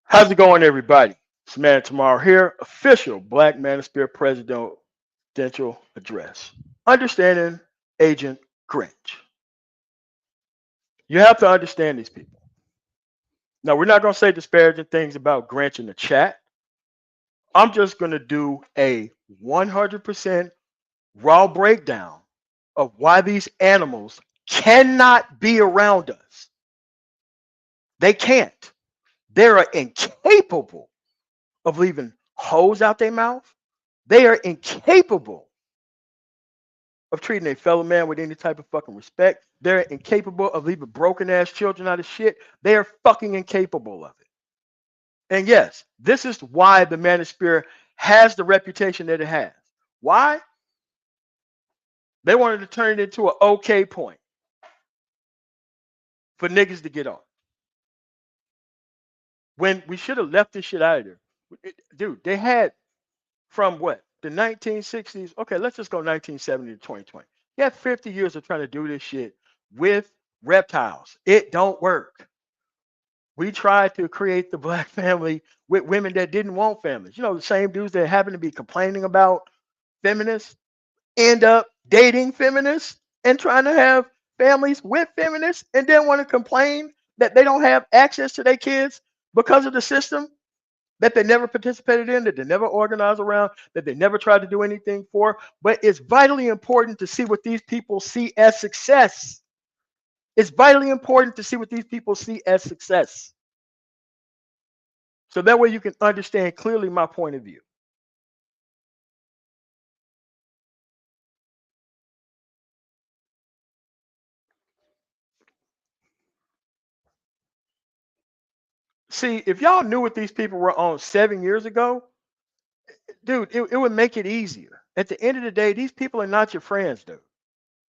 How's it going, everybody? It's Man Tomorrow here, official Black Manosphere presidential address. Understanding Agent Grynch. You have to understand these people. Now, we're not going to say disparaging things about Grynch in the chat. I'm just going to do a 100% raw breakdown of why these animals cannot be around us. They can't. They are incapable of leaving holes out their mouth. They are incapable of treating a fellow man with any type of fucking respect. They're incapable of leaving broken ass children out of shit. They are fucking incapable of it. And yes, this is why the Manosphere has the reputation that it has. Why? They wanted to turn it into an okay point for niggas to get on. When we should have left this shit out of there. Dude, they had from what? The 1960s. Okay, let's just go 1970 to 2020. You had 50 years of trying to do this shit with reptiles. It don't work. We tried to create the black family with women that didn't want families. You know, the same dudes that happen to be complaining about feminists end up dating feminists and trying to have families with feminists and then want to complain that they don't have access to their kids because of the system that they never participated in, that they never organized around, that they never tried to do anything for. But it's vitally important to see what these people see as success. It's vitally important to see what these people see as success. So that way you can understand clearly my point of view. See, if y'all knew what these people were on 7 years ago, dude, it would make it easier. At the end of the day, these people are not your friends, dude.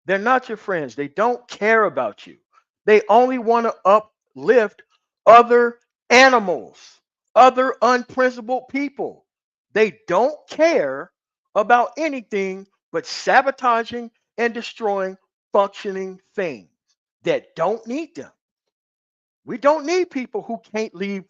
They're not your friends. They don't care about you. They only want to uplift other animals, other unprincipled people. They don't care about anything but sabotaging and destroying functioning things that don't need them. We don't need people who can't leave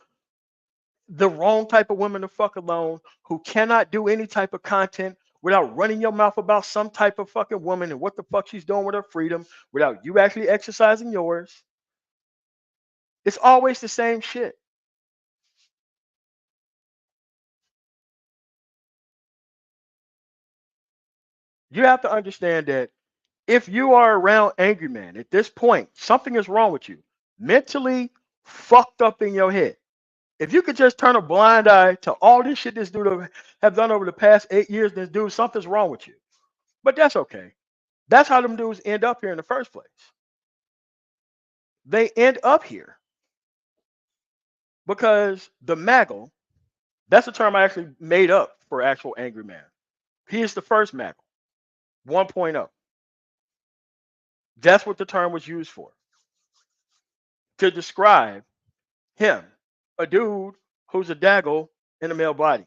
the wrong type of women the fuck alone, who cannot do any type of content without running your mouth about some type of fucking woman and what the fuck she's doing with her freedom without you actually exercising yours. It's always the same shit. You have to understand that if you are around angry man at this point, something is wrong with you. Mentally fucked up in your head. If you could just turn a blind eye to all this shit this dude have done over the past 8 years, this dude, something's wrong with you. But that's okay. That's how them dudes end up here in the first place. They end up here because the Maggle, that's a term I actually made up for actual angry man. He is the first Maggle, 1.0. That's what the term was used for, to describe him, a dude who's a daggle in a male body.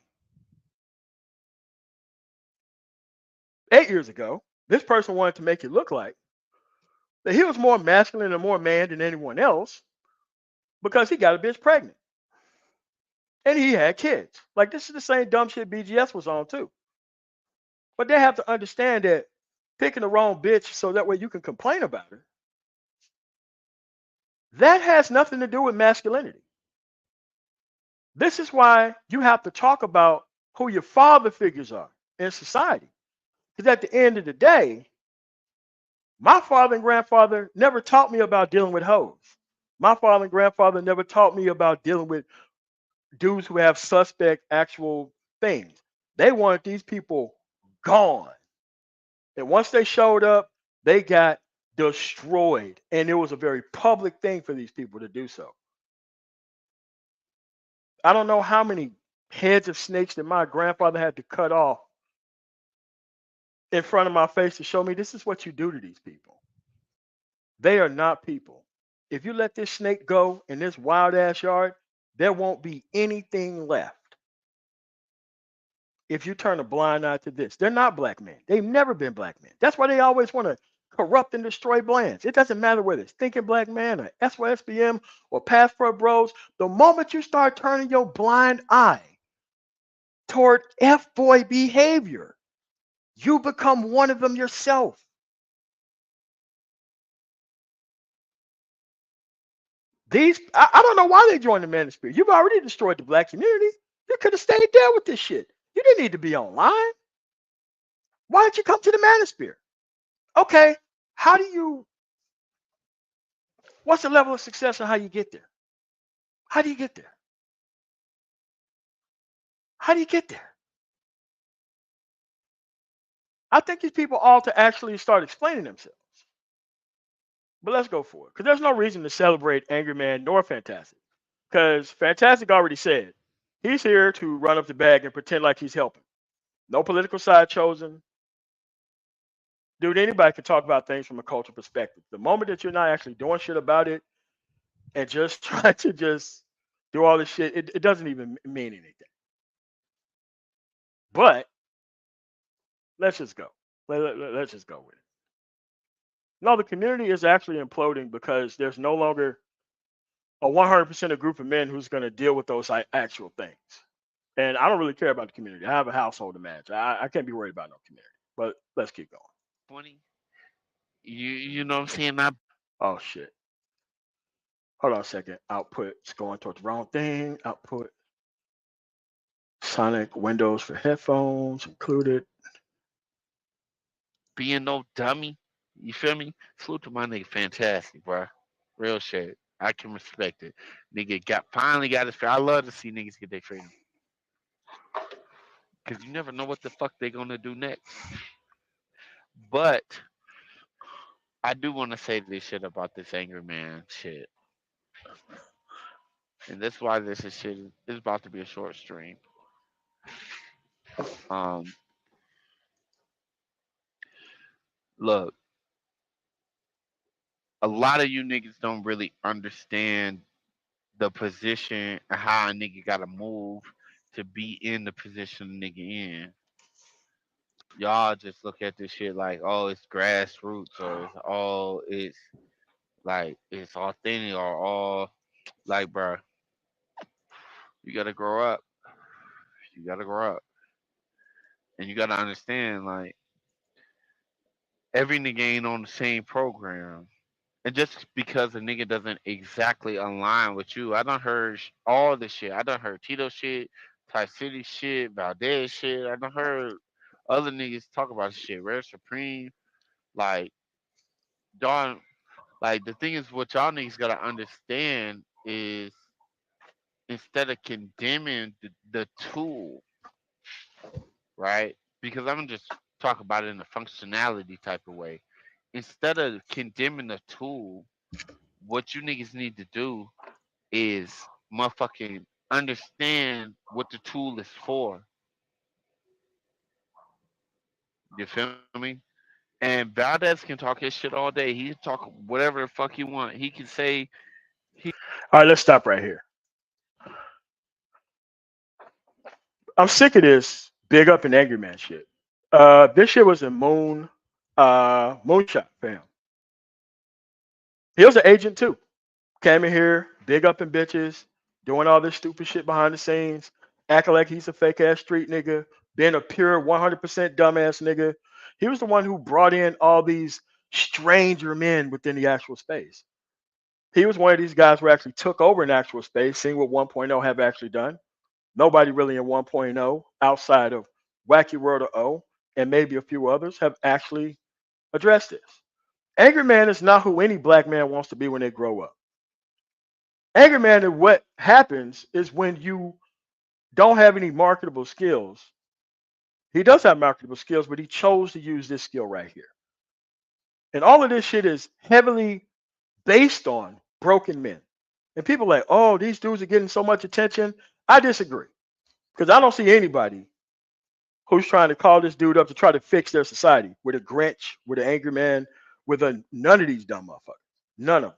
8 years ago, this person wanted to make it look like that he was more masculine and more man than anyone else because he got a bitch pregnant and he had kids. Like, this is the same dumb shit BGS was on too. But they have to understand that picking the wrong bitch so that way you can complain about her, that has nothing to do with masculinity. This is why you have to talk about who your father figures are in society. Because at the end of the day, my father and grandfather never taught me about dealing with hoes. My father and grandfather never taught me about dealing with dudes who have suspect actual things. They wanted these people gone. And once they showed up, they got destroyed. And it was a very public thing for these people to do so. I don't know how many heads of snakes that my grandfather had to cut off in front of my face to show me this is what you do to these people. They are not people. If you let this snake go in this wild ass yard, there won't be anything left. If you turn a blind eye to this, they're not black men. They've never been black men. That's why they always want to corrupt and destroy brands. It doesn't matter whether it's Thinking Black Man or SYSBM or Passport Bros. The moment you start turning your blind eye toward F-boy behavior, you become one of them yourself. I don't know why they joined the Manosphere. You've already destroyed the black community. You could have stayed there with this shit. You didn't need to be online. Why did you come to the Manosphere? Okay, how do you? What's the level of success and how you get there? How do you get there? How do you get there? I think these people ought to actually start explaining themselves. But let's go for it, because there's no reason to celebrate Angry Man nor Fantastic. Because Fantastic already said he's here to run up the bag and pretend like he's helping. No political side chosen. Dude, anybody can talk about things from a cultural perspective. The moment that you're not actually doing shit about it and just trying to just do all this shit, it doesn't even mean anything. But let's just go. Let's just go with it. No, the community is actually imploding because there's no longer a 100% a group of men who's going to deal with those actual things. And I don't really care about the community. I have a household to manage. I can't be worried about no community. But let's keep going. 20. You know what I'm saying? I Oh shit. Hold on a second. Output's going towards the wrong thing. Output Sonic Windows for headphones included. being no dummy. You feel me? Salute to my nigga Fantastic, bro. Real shit. I can respect it. Nigga finally got his freedom. I love to see niggas get their freedom. Cause you never know what the fuck they gonna do next. But I do wanna say this shit about this angry man shit. And that's why this is shit is about to be a short stream. Um Look, a lot of you niggas don't really understand the position and how a nigga gotta move to be in the position a nigga in. Y'all just look at this shit like, oh, it's grassroots or it's like it's authentic or all like, bro, you gotta grow up. You gotta grow up, and you gotta understand like every nigga ain't on the same program. And just because a nigga doesn't exactly align with you, I done heard all this shit. I done heard Tito shit, Ty City shit, Valdez shit. I done heard other niggas talk about this shit. Rare Supreme, like, y'all, like the thing is, what y'all niggas gotta understand is instead of condemning the tool, right? Because I'm gonna just talk about it in a functionality type of way. Instead of condemning the tool, what you niggas need to do is motherfucking understand what the tool is for. You feel me? And Valdez can talk his shit all day. He can talk whatever the fuck he want. He can say All right, let's stop right here. I'm sick of this big up and angry man shit. This shit was a moonshot for him. He was an agent too. Came in here, big up and bitches, doing all this stupid shit behind the scenes, acting like he's a fake ass street nigga, being a pure 100% dumbass nigga. He was the one who brought in all these stranger men within the actual space. He was one of these guys who actually took over an actual space, seeing what 1.0 have actually done. Nobody really in 1.0 outside of Wacky World of O and maybe a few others have actually addressed this. Angry Man is not who any black man wants to be when they grow up. Angry Man, and what happens is when you don't have any marketable skills. He does have marketable skills, but he chose to use this skill right here. And all of this shit is heavily based on broken men. And people are like, oh, these dudes are getting so much attention. I disagree. Because I don't see anybody who's trying to call this dude up to try to fix their society with a Grynch, with an angry man, with a none of these dumb motherfuckers. None of them.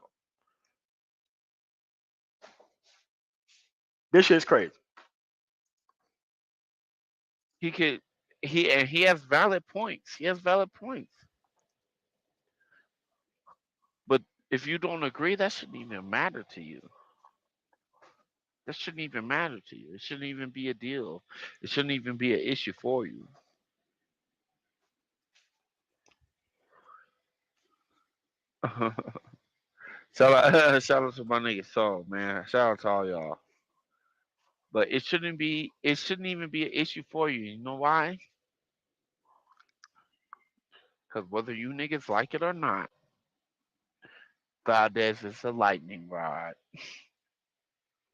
This shit's crazy. he could he and he has valid points. He has valid points. If you don't agree, that shouldn't even matter to you. That shouldn't even matter to you. It shouldn't even be a deal. It shouldn't even be an issue for you. shout out, shout out to my nigga Soul, man. Shout out to all y'all. But it shouldn't be. It shouldn't even be an issue for you. You know why? Because whether you niggas like it or not, Valdez is a lightning rod.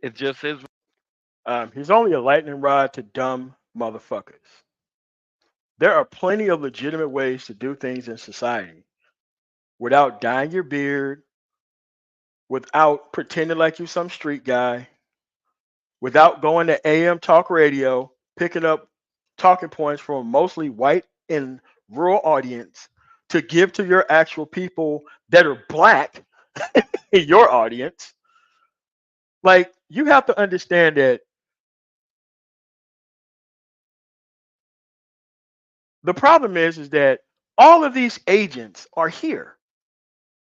It just is. He's only a lightning rod to dumb motherfuckers. There are plenty of legitimate ways to do things in society without dyeing your beard, without pretending like you some street guy, without going to AM talk radio, picking up talking points from a mostly white and rural audience to give to your actual people that are black in your audience. Like you have to understand that the problem is that all of these agents are here.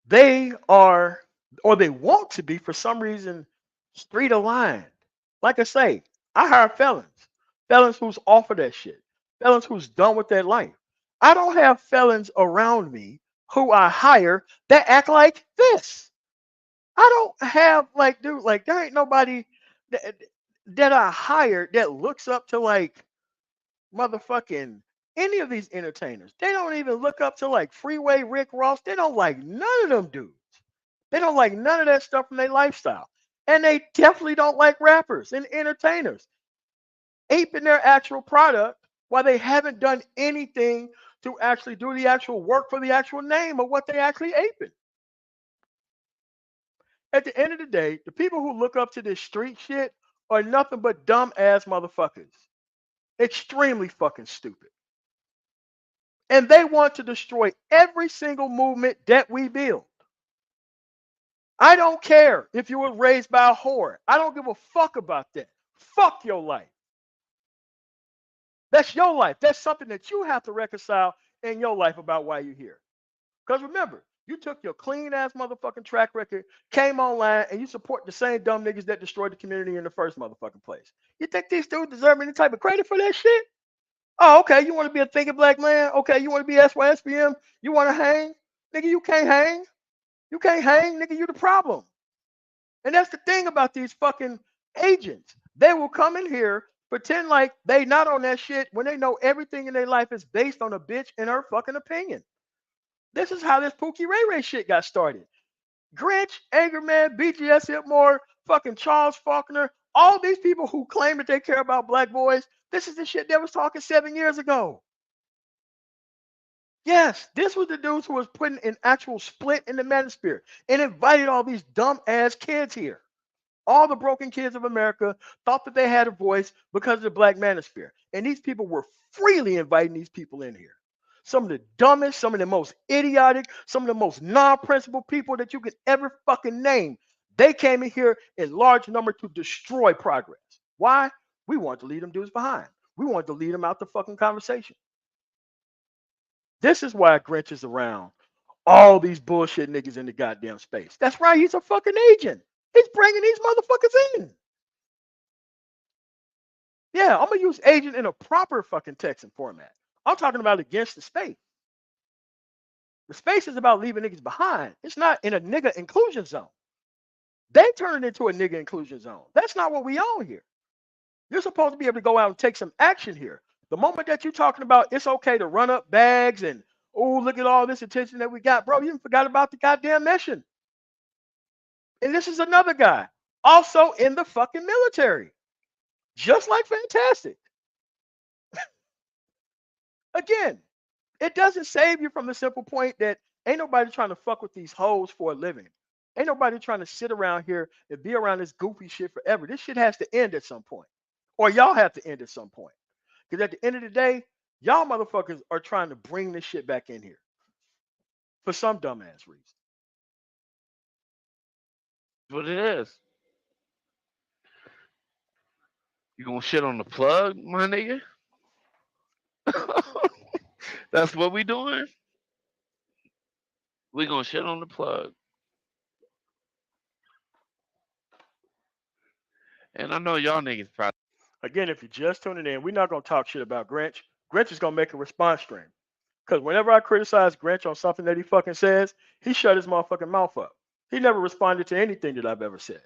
They are, or they want to be for some reason, street aligned. Like I say, I hire felons, felons who's off of that shit, felons who's done with their life. I don't have felons around me who I hire that act like this. I don't have like, dude, like there ain't nobody that, that I hired that looks up to like motherfucking any of these entertainers. They don't even look up to like Freeway Rick Ross. They don't like none of them dudes. They don't like none of that stuff from their lifestyle. And they definitely don't like rappers and entertainers aping their actual product while they haven't done anything to actually do the actual work for the actual name of what they actually aping. At the end of the day, the people who look up to this street shit are nothing but dumb ass motherfuckers. Extremely fucking stupid. And they want to destroy every single movement that we build. I don't care if you were raised by a whore. I don't give a fuck about that. Fuck your life. That's your life. That's something that you have to reconcile in your life about why you're here. Because remember, you took your clean ass motherfucking track record, came online, and you support the same dumb niggas that destroyed the community in the first motherfucking place. You think these dudes deserve any type of credit for that shit? Oh, okay. You want to be a thinking black man? Okay. You want to be SYSBM? You want to hang? Nigga, you can't hang. You can't hang. Nigga, you the problem. And that's the thing about these fucking agents. They will come in here, pretend like they not on that shit when they know everything in their life is based on a bitch and her fucking opinion. This is how this Pookie Ray Ray shit got started. Grynch, Angerman, BGS Hipmore, fucking Charles Faulkner, all these people who claim that they care about black boys, this is the shit they was talking 7 years ago. Yes, this was the dudes who was putting an actual split in the manosphere and invited all these dumb ass kids here. All the broken kids of America thought that they had a voice because of the black manosphere. And these people were freely inviting these people in here. Some of the dumbest, some of the most idiotic, some of the most non-principled people that you could ever fucking name. They came in here in large number to destroy progress. Why? We want to lead them dudes behind. We want to lead them out the fucking conversation. This is why Grynch is around all these bullshit niggas in the goddamn space. That's right, he's a fucking agent. He's bringing these motherfuckers in. Yeah, I'm gonna use agent in a proper fucking texting format. I'm talking about against the space. The space is about leaving niggas behind. It's not in a nigga inclusion zone. They turn it into a nigga inclusion zone. That's not what we own here. You're supposed to be able to go out and take some action here. The moment that you're talking about it's okay to run up bags and oh look at all this attention that we got, bro, you forgot about the goddamn mission. And this is another guy, also in the fucking military, just like Fantastic. Again, it doesn't save you from the simple point that ain't nobody trying to fuck with these hoes for a living. Ain't nobody trying to sit around here and be around this goofy shit forever. This shit has to end at some point. Or y'all have to end at some point. Because at the end of the day, y'all motherfuckers are trying to bring this shit back in here for some dumbass reason. What it is. You gonna shit on the plug, my nigga? That's what we doing. We gonna shit on the plug. And I know y'all niggas probably Again, if you're just tuning in, we're not gonna talk shit about Grynch. Grynch is gonna make a response stream. Because whenever I criticize Grynch on something that he fucking says, he shut his motherfucking mouth up. He never responded to anything that I've ever said.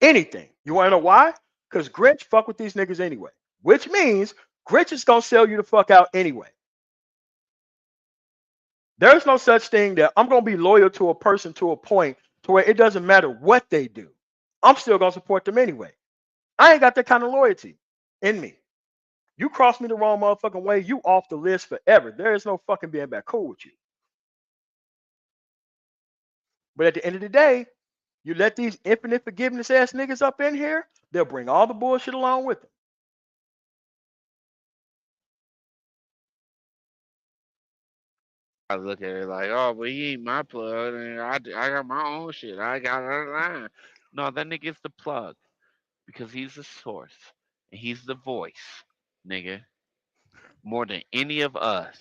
Anything. You wanna know why? Because Grynch fuck with these niggas anyway. Which means Grynch is gonna sell you the fuck out anyway. There's no such thing that I'm gonna be loyal to a person to a point to where it doesn't matter what they do. I'm still gonna support them anyway. I ain't got that kind of loyalty in me. You cross me the wrong motherfucking way, you off the list forever. There is no fucking being back cool with you. But at the end of the day, you let these infinite forgiveness ass niggas up in here, they'll bring all the bullshit along with them. look at it like, oh, but he ain't my plug, and I got my own shit. I got a line. No, that nigga's the plug because he's the source and he's the voice, nigga, more than any of us.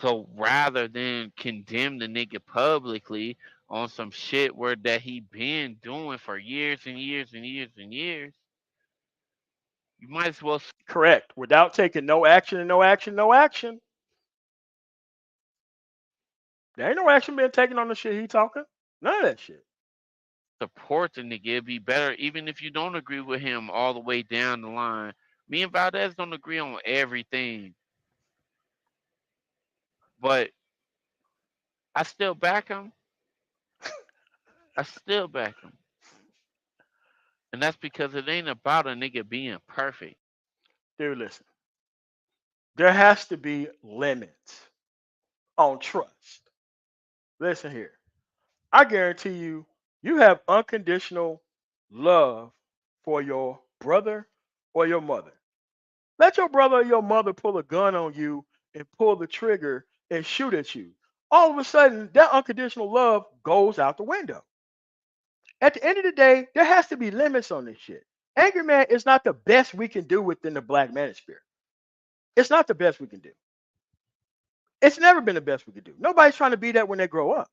So rather than condemn the nigga publicly on some shit where that he been doing for years and years and years and years, you might as well Correct. Without taking no action and no action, no action. There ain't no action being taken on the shit he talking. None of that shit. support the nigga. It'd be better even if you don't agree with him all the way down the line. Me and Valdez don't agree on everything, but I still back him. I still back him. And that's because it ain't about a nigga being perfect. Dude, listen. There has to be limits on trust. Listen here. I guarantee you, you have unconditional love for your brother or your mother. Let your brother or your mother pull a gun on you and pull the trigger and shoot at you. All of a sudden, that unconditional love goes out the window. At the end of the day, there has to be limits on this shit. Angry Man is not the best we can do within the black manosphere. It's not the best we can do. It's never been the best we could do. Nobody's trying to be that when they grow up.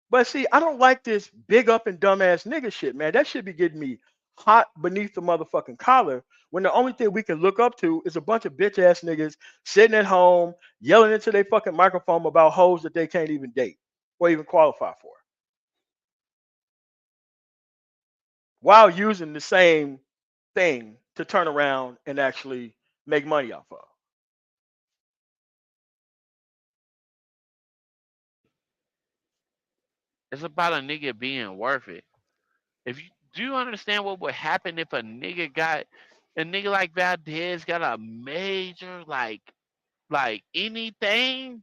But see, I don't like this big up and dumbass nigga shit, man. That should be getting me hot beneath the motherfucking collar when the only thing we can look up to is a bunch of bitch ass niggas sitting at home yelling into their fucking microphone about hoes that they can't even date or even qualify for while using the same thing to turn around and actually make money off of. It's about a nigga being worth it. If you do you understand what would happen if a nigga like Valdez got a major like anything?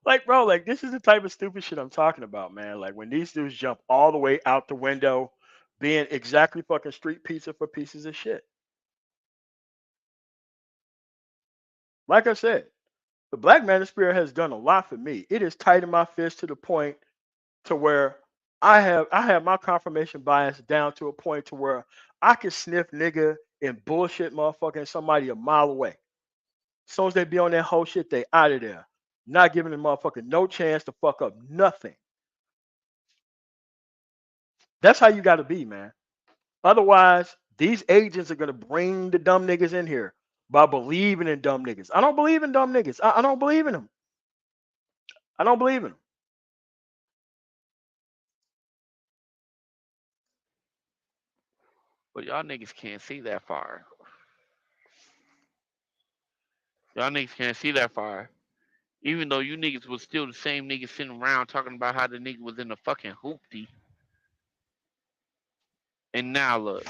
Like, bro, like this is the type of stupid shit I'm talking about, man. Like when these dudes jump all the way out the window, being exactly fucking street pizza for pieces of shit. Like I said, the Black Manosphere has done a lot for me. It has tightened my fist to the point to where I have my confirmation bias down to a point to where I can sniff nigga and bullshit motherfucking somebody a mile away. As soon as they be on that whole shit, they out of there. Not giving the motherfucker no chance to fuck up nothing. That's how you gotta be, man. Otherwise, these agents are gonna bring the dumb niggas in here by believing in dumb niggas. I don't believe in dumb niggas. I don't believe in them. I don't believe in them. But y'all niggas can't see that far. Y'all niggas can't see that far. Even though you niggas was still the same niggas sitting around talking about how the nigga was in the fucking hoopty. And now look.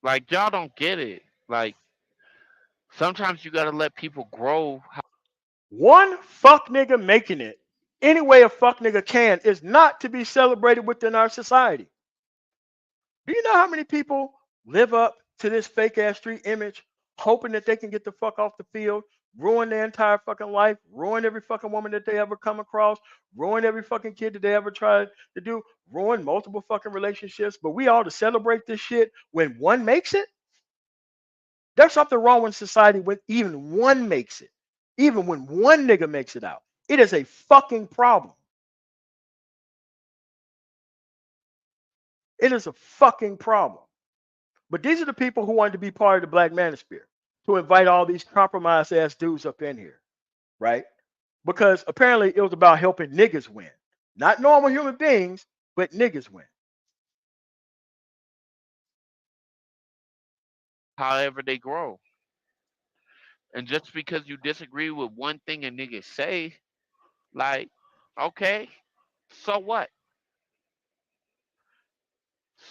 Like y'all don't get it. Like sometimes you gotta let people grow. One fuck nigga making it any way a fuck nigga can is not to be celebrated within our society. Do you know how many people live up to this fake ass street image, hoping that they can get the fuck off the field, ruin their entire fucking life, ruin every fucking woman that they ever come across, ruin every fucking kid that they ever tried to do, ruin multiple fucking relationships, but we all to celebrate this shit when one makes it? There's something wrong with society when even one makes it. Even when one nigga makes it out. It is a fucking problem. It is a fucking problem. But these are the people who wanted to be part of the Black Manosphere, to invite all these compromised ass dudes up in here, right? Because apparently it was about helping niggas win, not normal human beings, but niggas win. however they grow. And just because you disagree with one thing a nigga say, like, okay, so what?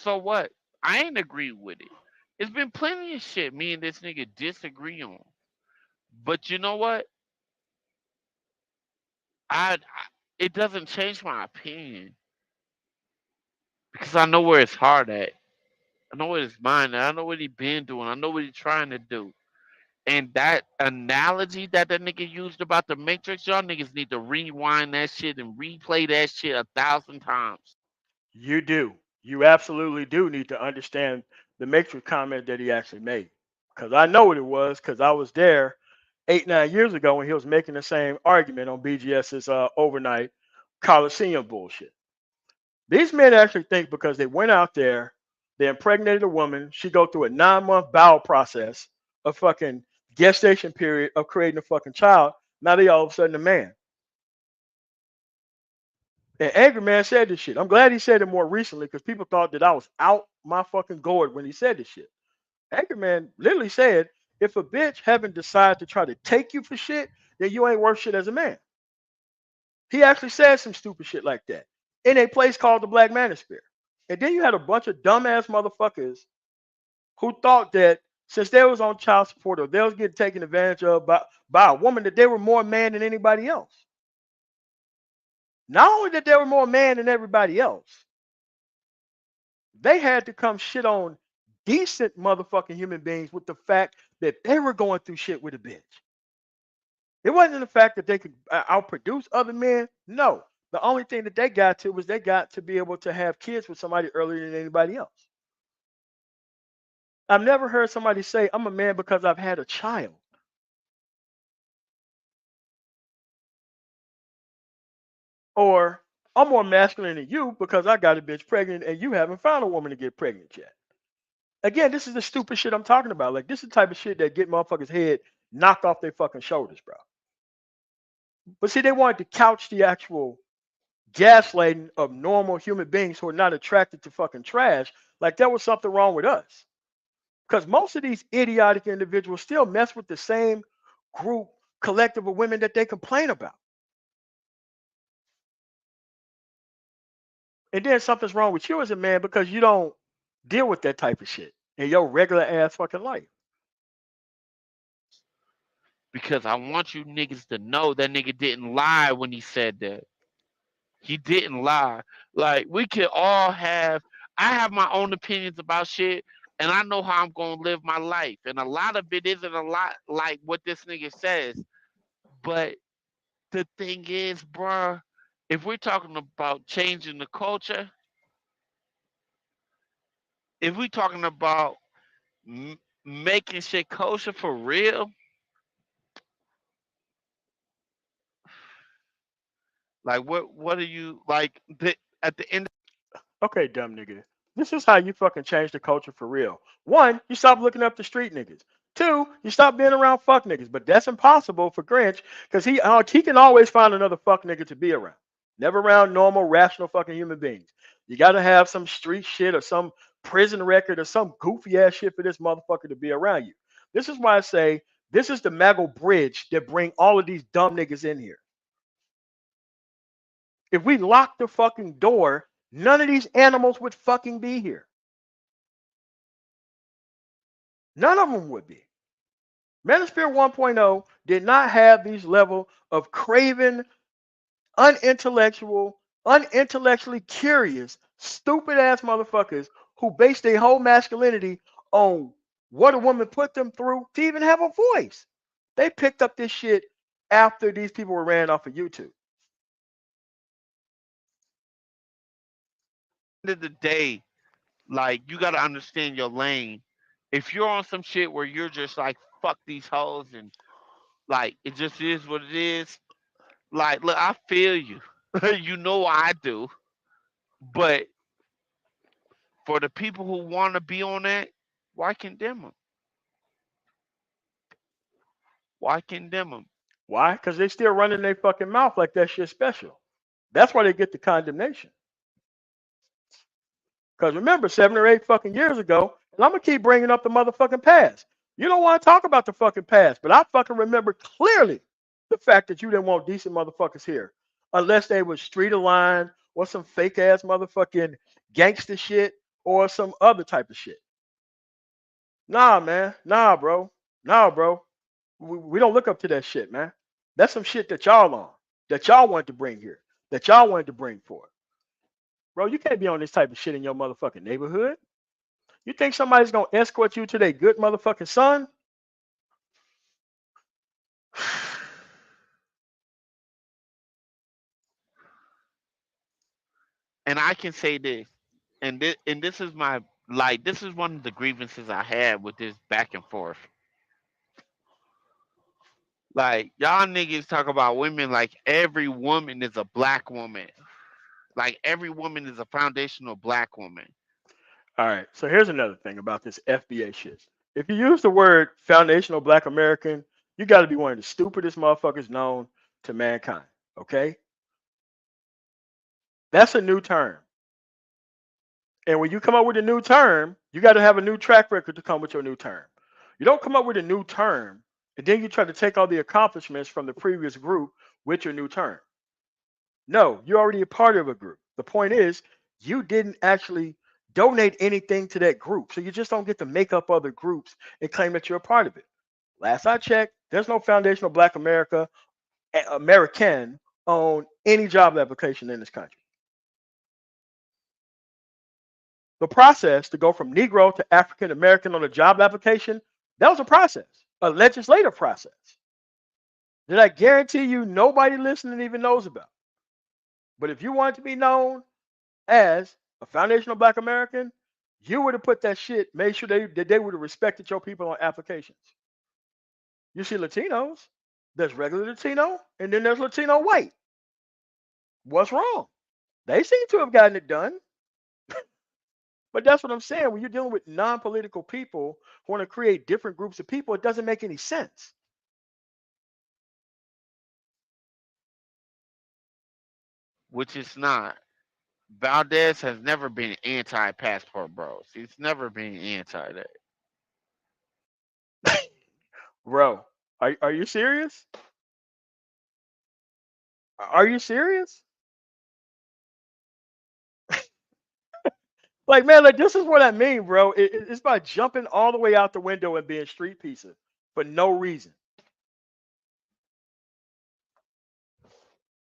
So what? I ain't agree with it. It's been plenty of shit me and this nigga disagree on. But you know what? I it doesn't change my opinion because I know where his heart at. I know where his mind at. I know what he been doing. I know what he trying to do. And that analogy that nigga used about the Matrix, y'all niggas need to rewind that shit and replay that shit 1,000 times. You do. You absolutely do need to understand the Matrix comment that he actually made. Because I know what it was, because I was there 8, 9 years ago when he was making the same argument on BGS's overnight Coliseum bullshit. These men actually think because they went out there, they impregnated a woman, she go through a 9 month bowel process, a fucking gestation period of creating a fucking child. Now they all of a sudden a man. And Angry Man said this shit. I'm glad he said it more recently because people thought that I was out my fucking gourd when he said this shit. Angry Man literally said, if a bitch haven't decided to try to take you for shit, then you ain't worth shit as a man. He actually said some stupid shit like that in a place called the Black Manosphere. And then you had a bunch of dumbass motherfuckers who thought that since they was on child support or they was getting taken advantage of by a woman, that they were more man than anybody else. Not only that they were more man than everybody else, they had to come shit on decent motherfucking human beings with the fact that they were going through shit with a bitch. It wasn't the fact that they could outproduce other men. No. The only thing that they got to was they got to be able to have kids with somebody earlier than anybody else. I've never heard somebody say, I'm a man because I've had a child. Or I'm more masculine than you because I got a bitch pregnant and you haven't found a woman to get pregnant yet. Again, this is the stupid shit I'm talking about. Like, this is the type of shit that get motherfuckers' head knocked off their fucking shoulders, bro. But see, they wanted to couch the actual gaslighting of normal human beings who are not attracted to fucking trash like there was something wrong with us. Because most of these idiotic individuals still mess with the same group, collective of women that they complain about. And then something's wrong with you as a man because you don't deal with that type of shit in your regular ass fucking life. Because I want you niggas to know that nigga didn't lie when he said that. He didn't lie. Like we could all have. I have my own opinions about shit, and I know how I'm gonna live my life. And a lot of it isn't a lot like what this nigga says. But the thing is, bruh, if we're talking about changing the culture, if we're talking about making shit kosher for real, like what are you like? At the end Okay, dumb nigga. This is how you fucking change the culture for real. One, you stop looking up the street niggas. Two, you stop being around fuck niggas. But that's impossible for Grynch because he can always find another fuck nigga to be around. Never around normal, rational fucking human beings. You got to have some street shit or some prison record or some goofy ass shit for this motherfucker to be around you. This is why I say this is the Maggle bridge that bring all of these dumb niggas in here. If we lock the fucking door, none of these animals would fucking be here. None of them would be. Manosphere 1.0 did not have these level of craven, unintellectually curious, stupid ass motherfuckers who base their whole masculinity on what a woman put them through to even have a voice. They picked up this shit after these people were ran off of YouTube. of the day, like you gotta understand your lane. If you're on some shit where you're just like fuck these hoes and like it just is what it is, Like, look, I feel you. You know I do. But for the people who want to be on that, why condemn them? Why condemn them? Why? Because they still running their fucking mouth like that shit special. That's why they get the condemnation. Because remember, 7 or 8 fucking years ago, and I'm gonna keep bringing up the motherfucking past. You don't want to talk about the fucking past, but I fucking remember clearly the fact that you didn't want decent motherfuckers here, unless they was street aligned or some fake ass motherfucking gangster shit or some other type of shit. Nah, man. Nah, bro. Nah, bro. We don't look up to that shit, man. That's some shit that y'all on, that y'all wanted to bring here, that y'all wanted to bring forth. Bro, you can't be on this type of shit in your motherfucking neighborhood. You think somebody's gonna escort you to their good motherfucking son? And I can say this, and this is my, like, this is one of the grievances I had with this back and forth. Like, y'all niggas talk about women like every woman is a black woman. Like every woman is a foundational black woman. All right, so here's another thing about this FBA shit. If you use the word foundational black American, you got to be one of the stupidest motherfuckers known to mankind. Okay? That's a new term. And when you come up with a new term, you got to have a new track record to come with your new term. You don't come up with a new term and then you try to take all the accomplishments from the previous group with your new term. No, you're already a part of a group. The point is, you didn't actually donate anything to that group. So you just don't get to make up other groups and claim that you're a part of it. Last I checked, there's no foundational black American on any job application in this country. The process to go from Negro to African American on a job application, that was a process, a legislative process that I guarantee you nobody listening even knows about. But if you want to be known as a foundational black American, you would have put that shit, made sure that they would have respected your people on applications. You see Latinos, there's regular Latino, and then there's Latino white. What's wrong? They seem to have gotten it done. But that's what I'm saying. When you're dealing with non-political people who want to create different groups of people, it doesn't make any sense. Which is not. Valdez has never been anti passport bros. He's never been anti that. Bro, are you serious? Are you serious? Like, man, like this is what I mean, bro. It's about jumping all the way out the window and being street pizza for no reason.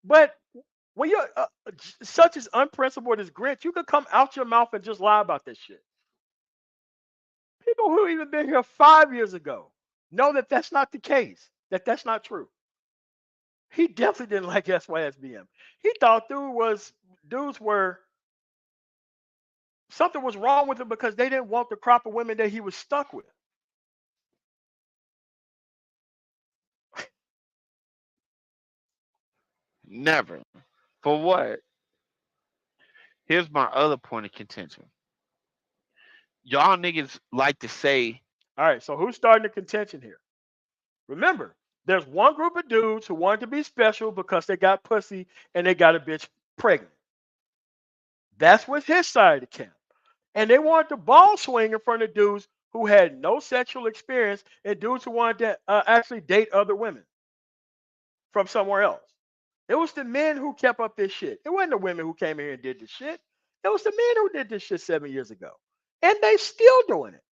But when you're such as unprincipled as Grynch, you could come out your mouth and just lie about this shit. People who even been here 5 years ago know that that's not the case. That that's not true. He definitely didn't like SYSBM. He thought dudes were something was wrong with them because they didn't want the crop of women that he was stuck with. Never. For what? Here's my other point of contention. Y'all niggas like to say, All right, so who's starting the contention here? Remember, there's one group of dudes who wanted to be special because they got pussy and they got a bitch pregnant. That's with his side of the camp. And they wanted the ball swing in front of dudes who had no sexual experience and dudes who wanted to actually date other women from somewhere else. It was the men who kept up this shit. It wasn't the women who came here and did this shit. It was the men who did this shit 7 years ago. And they still doing it.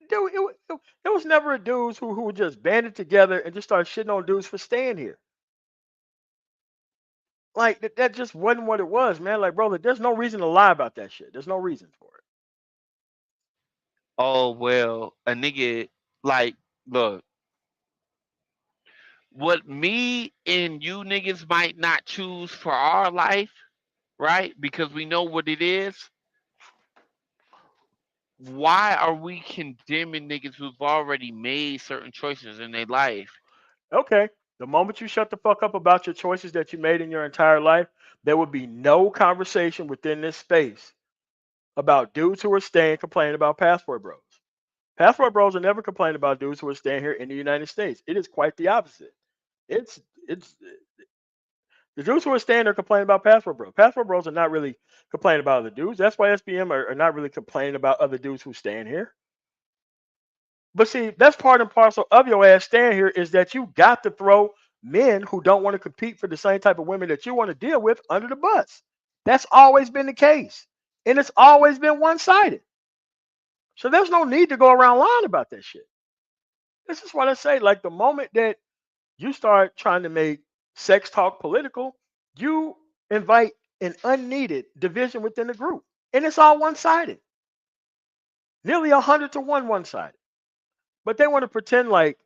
Dude, it was never a dudes who just banded together and just started shitting on dudes for staying here. Like that just wasn't what it was, man. Like, brother, there's no reason to lie about that shit. There's no reason for it. oh, well, a nigga, like, look, what me and you niggas might not choose for our life, right? Because we know what it is. Why are we condemning niggas who've already made certain choices in their life? Okay. The moment you shut the fuck up about your choices that you made in your entire life, there would be no conversation within this space about dudes who are staying complaining about passport bros. Passport bros are never complaining about dudes who are staying here in the United States. It is quite the opposite. It's it's the dudes who are staying there complaining about passport bros. Passport bros are not really complaining about other dudes. That's why SBM are not really complaining about other dudes who staying here. But see, that's part and parcel of your ass staying here is that you got to throw men who don't want to compete for the same type of women that you want to deal with under the bus. That's always been the case. And it's always been one sided. So there's no need to go around lying about that shit. This is what I say. Like the moment that you start trying to make sex talk political, you invite an unneeded division within the group. And it's all one sided, nearly 100 to 1 sided. But they want to pretend like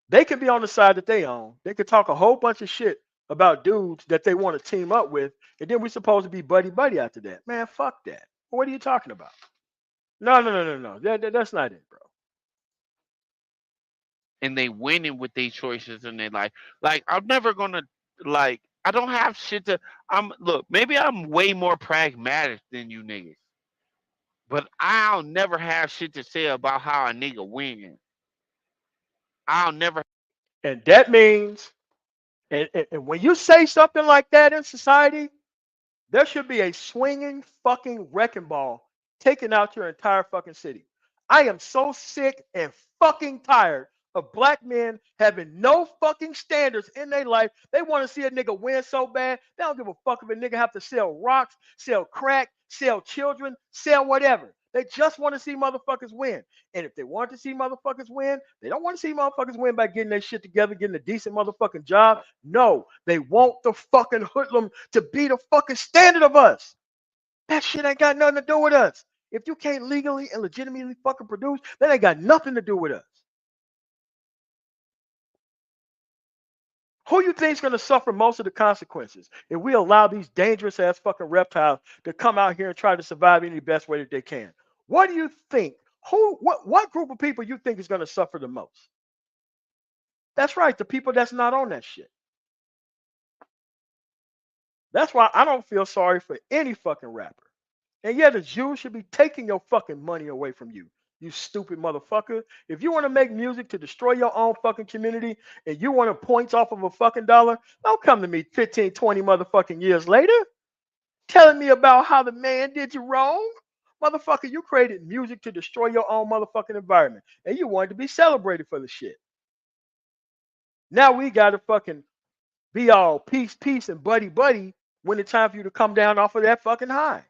they could be on the side that they own. They could talk a whole bunch of shit about dudes that they want to team up with. And then we're supposed to be buddy buddy after that. Man, fuck that. What are you talking about? No, no, no, no, no. That's not it, bro. and they winning with their choices in their life. Like I'm never gonna like I don't have shit to I'm look, maybe I'm way more pragmatic than you niggas. But I'll never have shit to say about how a nigga win. I'll never And that means, and when you say something like that in society, there should be a swinging fucking wrecking ball taking out your entire fucking city. I am so sick and fucking tired of black men having no fucking standards in their life. They want to see a nigga win so bad. They don't give a fuck if a nigga have to sell rocks, sell crack, sell children, sell whatever. They just want to see motherfuckers win. And if they want to see motherfuckers win, they don't want to see motherfuckers win by getting their shit together, getting a decent motherfucking job. No, they want the fucking hoodlum to be the fucking standard of us. That shit ain't got nothing to do with us. If you can't legally and legitimately fucking produce, that ain't got nothing to do with us. Who you think's gonna suffer most of the consequences if we allow these dangerous ass fucking reptiles to come out here and try to survive any best way that they can? What do you think? What group of people you think is gonna suffer the most? That's right, the people that's not on that shit. That's why I don't feel sorry for any fucking rapper. And yeah, the Jews should be taking your fucking money away from you, you stupid motherfucker. If you want to make music to destroy your own fucking community and you want to points off of a fucking dollar, don't come to me 15, 20 motherfucking years later telling me about how the man did you wrong. Motherfucker, you created music to destroy your own motherfucking environment and you wanted to be celebrated for the shit. Now we got to fucking be all peace, peace, and buddy, buddy when it's time for you to come down off of that fucking high.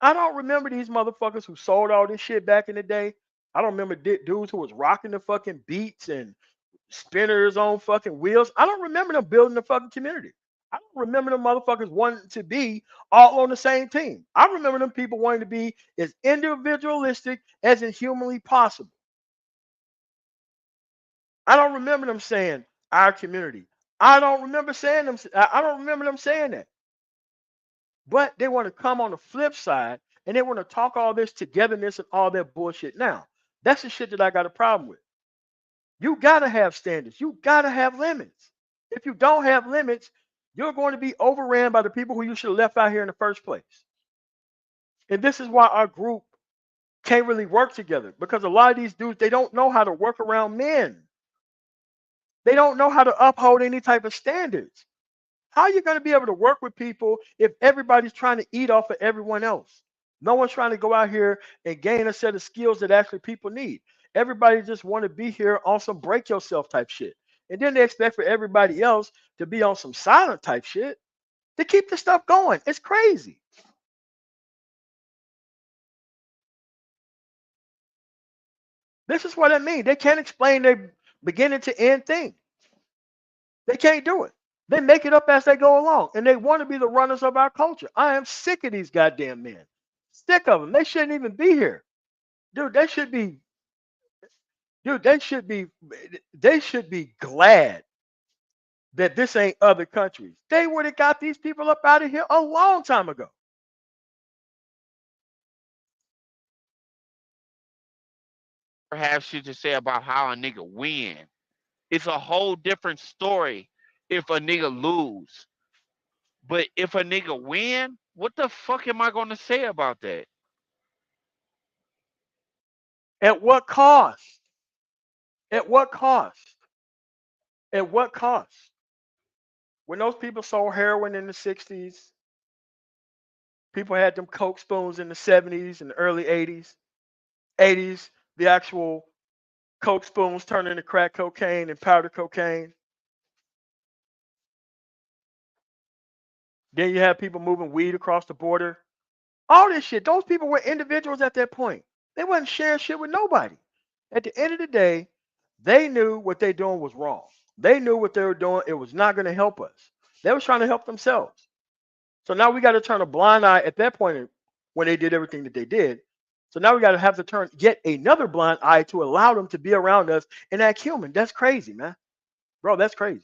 I don't remember these motherfuckers who sold all this shit back in the day. I don't remember dudes who was rocking the fucking beats and spinners on fucking wheels. I don't remember them building the fucking community. I don't remember them motherfuckers wanting to be all on the same team. I remember them people wanting to be as individualistic as is humanly possible. I don't remember them saying our community. I don't remember saying them. I don't remember them saying that. But they want to come on the flip side and they want to talk all this togetherness and all that bullshit. Now, that's the shit that I got a problem with. You gotta have standards. You gotta have limits. If you don't have limits, you're going to be overran by the people who you should have left out here in the first place. And this is why our group can't really work together because a lot of these dudes they don't know how to work around men. They don't know how to uphold any type of standards. How are you going to be able to work with people if everybody's trying to eat off of everyone else? No one's trying to go out here and gain a set of skills that actually people need. Everybody just want to be here on some break yourself type shit. And then they expect for everybody else to be on some silent type shit to keep the stuff going. It's crazy. This is what I mean. They can't explain their beginning to end thing. They can't do it. They make it up as they go along, and they want to be the runners of our culture. I am sick of these goddamn men. Sick of them. They shouldn't even be here, dude. They should be. They should be glad that this ain't other countries. They would have got these people up out of here a long time ago. have shit to say about how a nigga win. It's a whole different story if a nigga lose. But if a nigga win, what the fuck am I gonna say about that? At what cost? At what cost? At what cost? When those people sold heroin in the 60s, people had them Coke spoons in the 70s and the early 80s. 80s, the actual Coke spoons turned into crack cocaine and powder cocaine. Then you have people moving weed across the border. All this shit. Those people were individuals at that point. They wasn't sharing shit with nobody. At the end of the day, they knew what they doing was wrong. They knew what they were doing. It was not going to help us. They was trying to help themselves. So now we got to turn a blind eye at that point when they did everything that they did. So now we got to have to turn yet another blind eye to allow them to be around us and act human. That's crazy, man. Bro, that's crazy.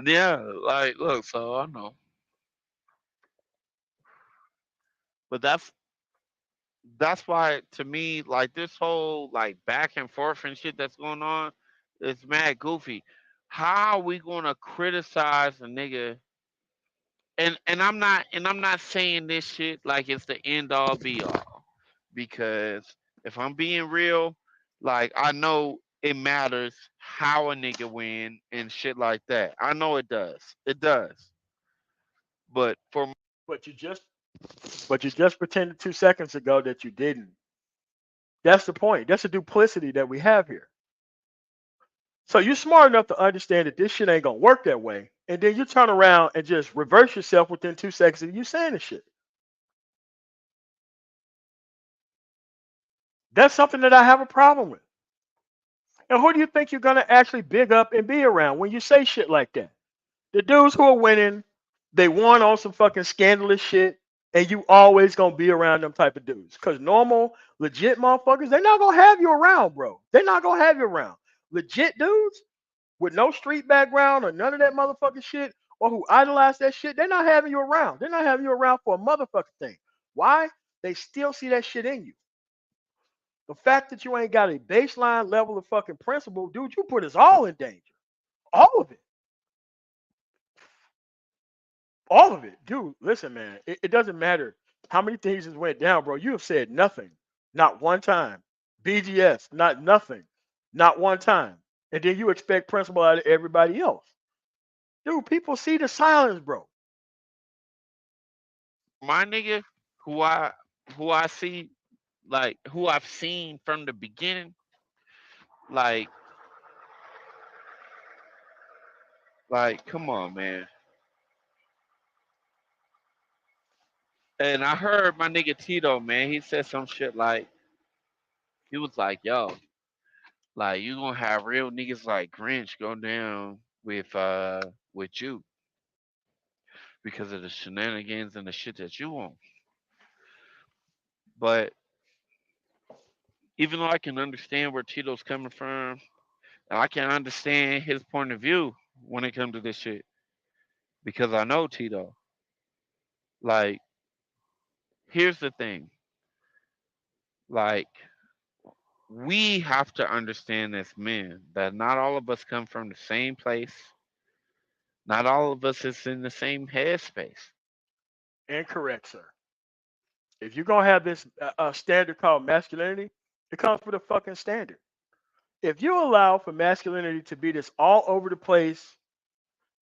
Yeah, like look, so I know. But that's why to me, like this whole like back and forth and shit that's going on is mad goofy. How are we gonna criticize a nigga? And I'm not saying this shit like it's the end all be all. Because if I'm being real, like I know it matters how a nigga win and shit like that. I know it does. It does. But for But you just pretended 2 seconds ago that you didn't. That's the point. That's the duplicity that we have here. So you're smart enough to understand that this shit ain't gonna work that way, and then you turn around and just reverse yourself within 2 seconds of you saying the shit. That's something that I have a problem with. And who do you think you're gonna actually big up and be around when you say shit like that? The dudes who are winning, they won on some fucking scandalous shit, and you always gonna be around them type of dudes. Cause normal, legit motherfuckers, they're not gonna have you around, bro. They're not gonna have you around. Legit dudes with no street background or none of that motherfucking shit, or who idolize that shit, they're not having you around. They're not having you around for a motherfucking thing. Why? They still see that shit in you. The fact that you ain't got a baseline level of fucking principle, dude, you put us all in danger. All of it. All of it. Dude, listen, man. It doesn't matter how many things has went down, bro. You have said nothing. Not one time. BGS, not nothing. Not one time. And then you expect principle out of everybody else. Dude, people see the silence, bro. my nigga, who I who I see like who I've seen from the beginning, like come on, man. And I heard my nigga Tito, man, he said some shit like he was like, yo, like you gonna have real niggas like Grynch go down with you because of the shenanigans and the shit that you want. But even though I can understand where Tito's coming from, and I can understand his point of view when it comes to this shit, because I know Tito. Like, here's the thing. Like, we have to understand as men that not all of us come from the same place. Not all of us is in the same headspace. Incorrect, sir. If you're gonna have this standard called masculinity, it comes with a fucking standard. If you allow for masculinity to be this all over the place,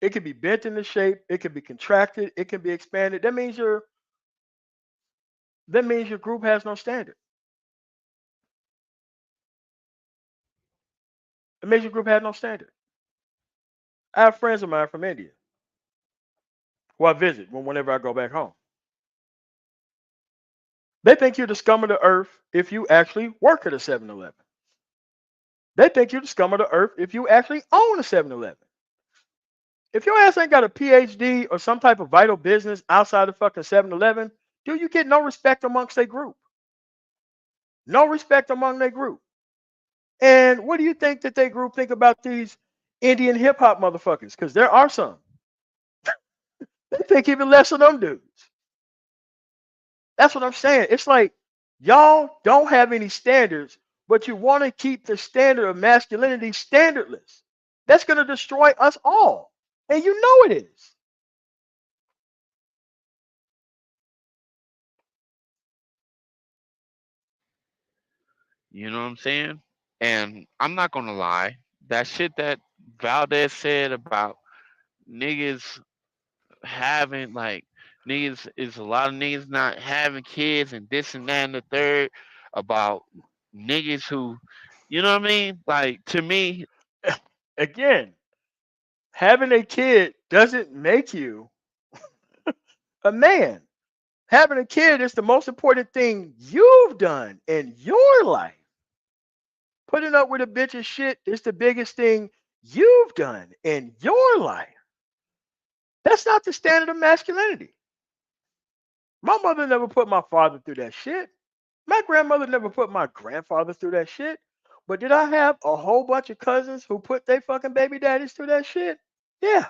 it can be bent into shape, it can be contracted, it can be expanded. That means your group has no standard. It means your group has no standard. I have friends of mine from India who I visit whenever I go back home. They think you're the scum of the earth if you actually work at a 7-Eleven. They think you're the scum of the earth if you actually own a 7-Eleven. If your ass ain't got a PhD or some type of vital business outside of fucking 7-Eleven, dude, you get no respect amongst their group. No respect among their group. And what do you think that their group think about these Indian hip hop motherfuckers? Because there are some. They think even less of them dudes. That's what I'm saying. It's like y'all don't have any standards, but you want to keep the standard of masculinity standardless. That's going to destroy us all. And you know it is. You know what I'm saying? And I'm not gonna lie, that shit that Valdez said about niggas having like niggas is a lot of niggas not having kids and this and that and the third about niggas who, you know what I mean? Like to me, Again, having a kid doesn't make you a man. Having a kid is the most important thing you've done in your life. Putting up with a bitch of shit is the biggest thing you've done in your life. That's not the standard of masculinity. My mother never put my father through that shit. My grandmother never put my grandfather through that shit. But did I have a whole bunch of cousins who put their fucking baby daddies through that shit? Yeah.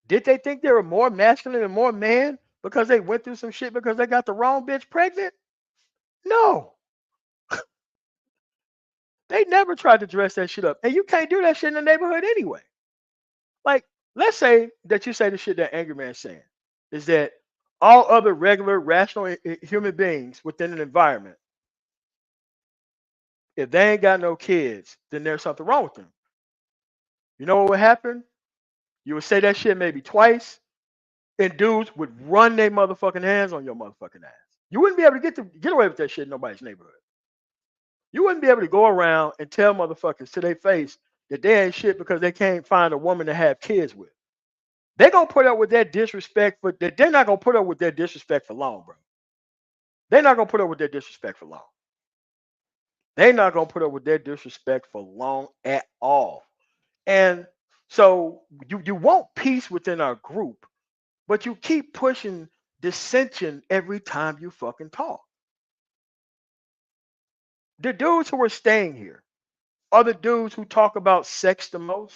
Did they think they were more masculine and more man because they went through some shit because they got the wrong bitch pregnant? No. They never tried to dress that shit up. And you can't do that shit in the neighborhood anyway. Like, let's say that you say the shit that Angry Man's saying is that all other regular, rational human beings within an environment, if they ain't got no kids, then there's something wrong with them. You know what would happen? You would say that shit maybe twice, and dudes would run their motherfucking hands on your motherfucking ass. You wouldn't be able to get away with that shit in nobody's neighborhood. You wouldn't be able to go around and tell motherfuckers to their face that they ain't shit because they can't find a woman to have kids with. They're gonna put up with that disrespect for that. They're not gonna put up with their disrespect for long, bro. They're not gonna put up with their disrespect for long. They're not gonna put up with their disrespect for long at all. And so you want peace within our group, but you keep pushing dissension every time you fucking talk. The dudes who are staying here are the dudes who talk about sex the most.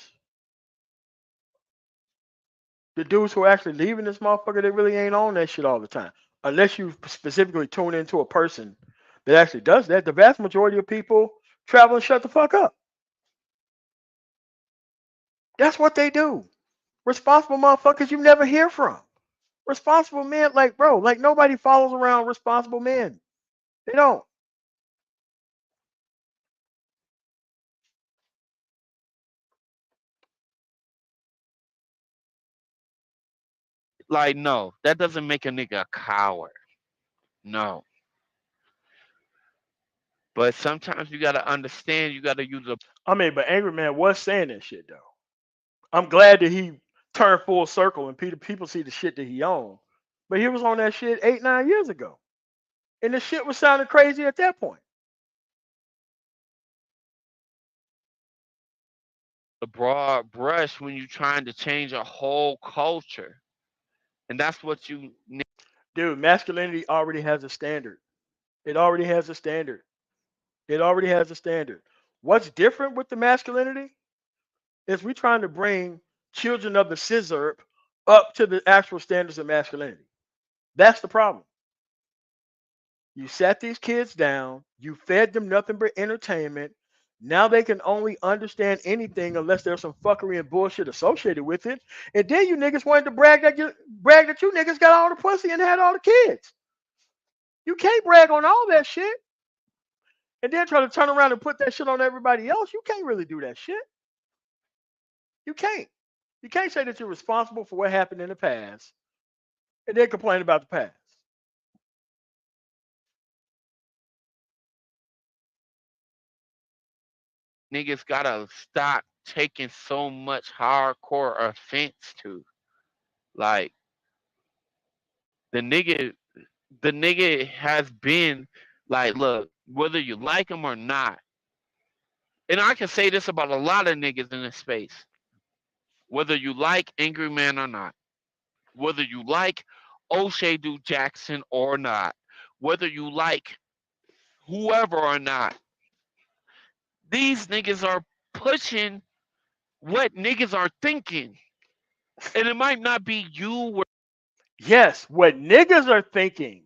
The dudes who are actually leaving this motherfucker, they really ain't on that shit all the time. Unless you specifically tune into a person that actually does that. The vast majority of people travel and shut the fuck up. That's what they do. Responsible motherfuckers you never hear from. Responsible men, like bro, like nobody follows around responsible men. They don't. like no, that doesn't make a nigga a coward. No. But sometimes you gotta understand you gotta use a I mean, but Angry Man was saying that shit though. I'm glad that he turned full circle and people see the shit that he owned. But he was on that shit 8, 9 years ago. And the shit was sounding crazy at that point. broad brush when you're trying to change a whole culture. And that's what you Dude, masculinity already has a standard. It already has a standard. It already has a standard. What's different with the masculinity is we trying to bring children of the scissor up to the actual standards of masculinity. That's the problem. You sat these kids down, you fed them nothing but entertainment. Now they can only understand anything unless there's some fuckery and bullshit associated with it. And then you niggas wanted to brag that you niggas got all the pussy and had all the kids. You can't brag on all that shit and then try to turn around and put that shit on everybody else. You can't really do that shit. You can't. You can't say that you're responsible for what happened in the past and then complain about the past. niggas gotta stop taking so much hardcore offense to. Like the nigga the nigga has been like, look, whether you like him or not, and I can say this about a lot of niggas in this space, whether you like Angry Man or not, whether you like O'Shea Du Jackson or not, whether you like whoever or not, these niggas are pushing what niggas are thinking. And it might not be you Yes, what niggas are thinking,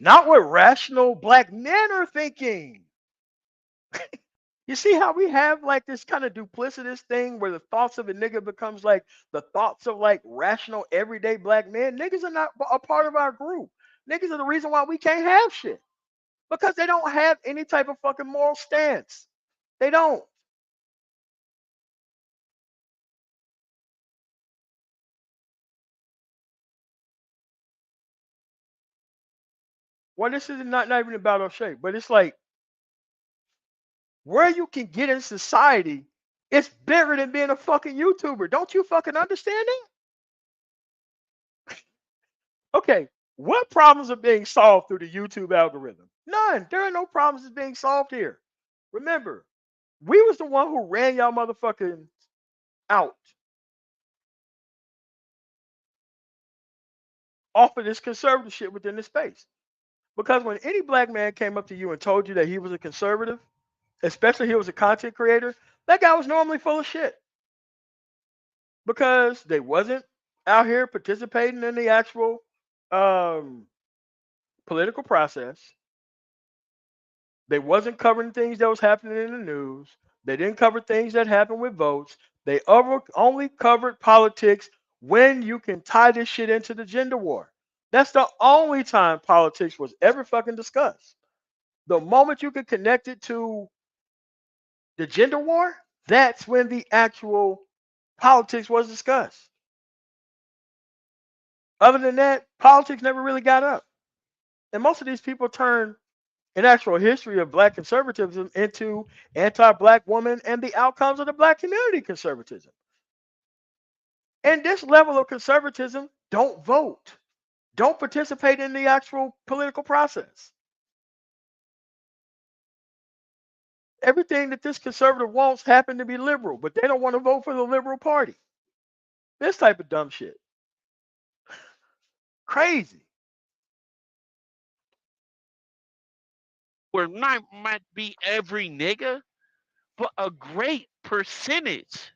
not what rational black men are thinking. You see how we have like this kind of duplicitous thing where the thoughts of a nigga becomes like the thoughts of like rational everyday black men? Niggas are not a part of our group. Niggas are the reason why we can't have shit because they don't have any type of fucking moral stance. They don't. Well, this is not even about O'Shea, but it's like where you can get in society, it's bigger than being a fucking YouTuber. Don't you fucking understand that? Okay, what problems are being solved through the YouTube algorithm? None. There are no problems that's being solved here. Remember, we was the one who ran y'all motherfucking out off of this conservative shit within the space. Because when any black man came up to you and told you that he was a conservative, especially he was a content creator, that guy was normally full of shit. Because they wasn't out here participating in the actual um, political process. They wasn't covering things that was happening in the news. They didn't cover things that happened with votes. They only covered politics when you can tie this shit into the gender war. That's the only time politics was ever fucking discussed. The moment you can connect it to the gender war, that's when the actual politics was discussed. Other than that, politics never really got up. And most of these people turn an actual history of black conservatism into anti-black woman and the outcomes of the black community conservatism. And this level of conservatism don't vote, don't participate in the actual political process. Everything that this conservative wants happen to be liberal, but they don't want to vote for the liberal party. This type of dumb shit. Crazy. Where not might be every nigga, but a great percentage.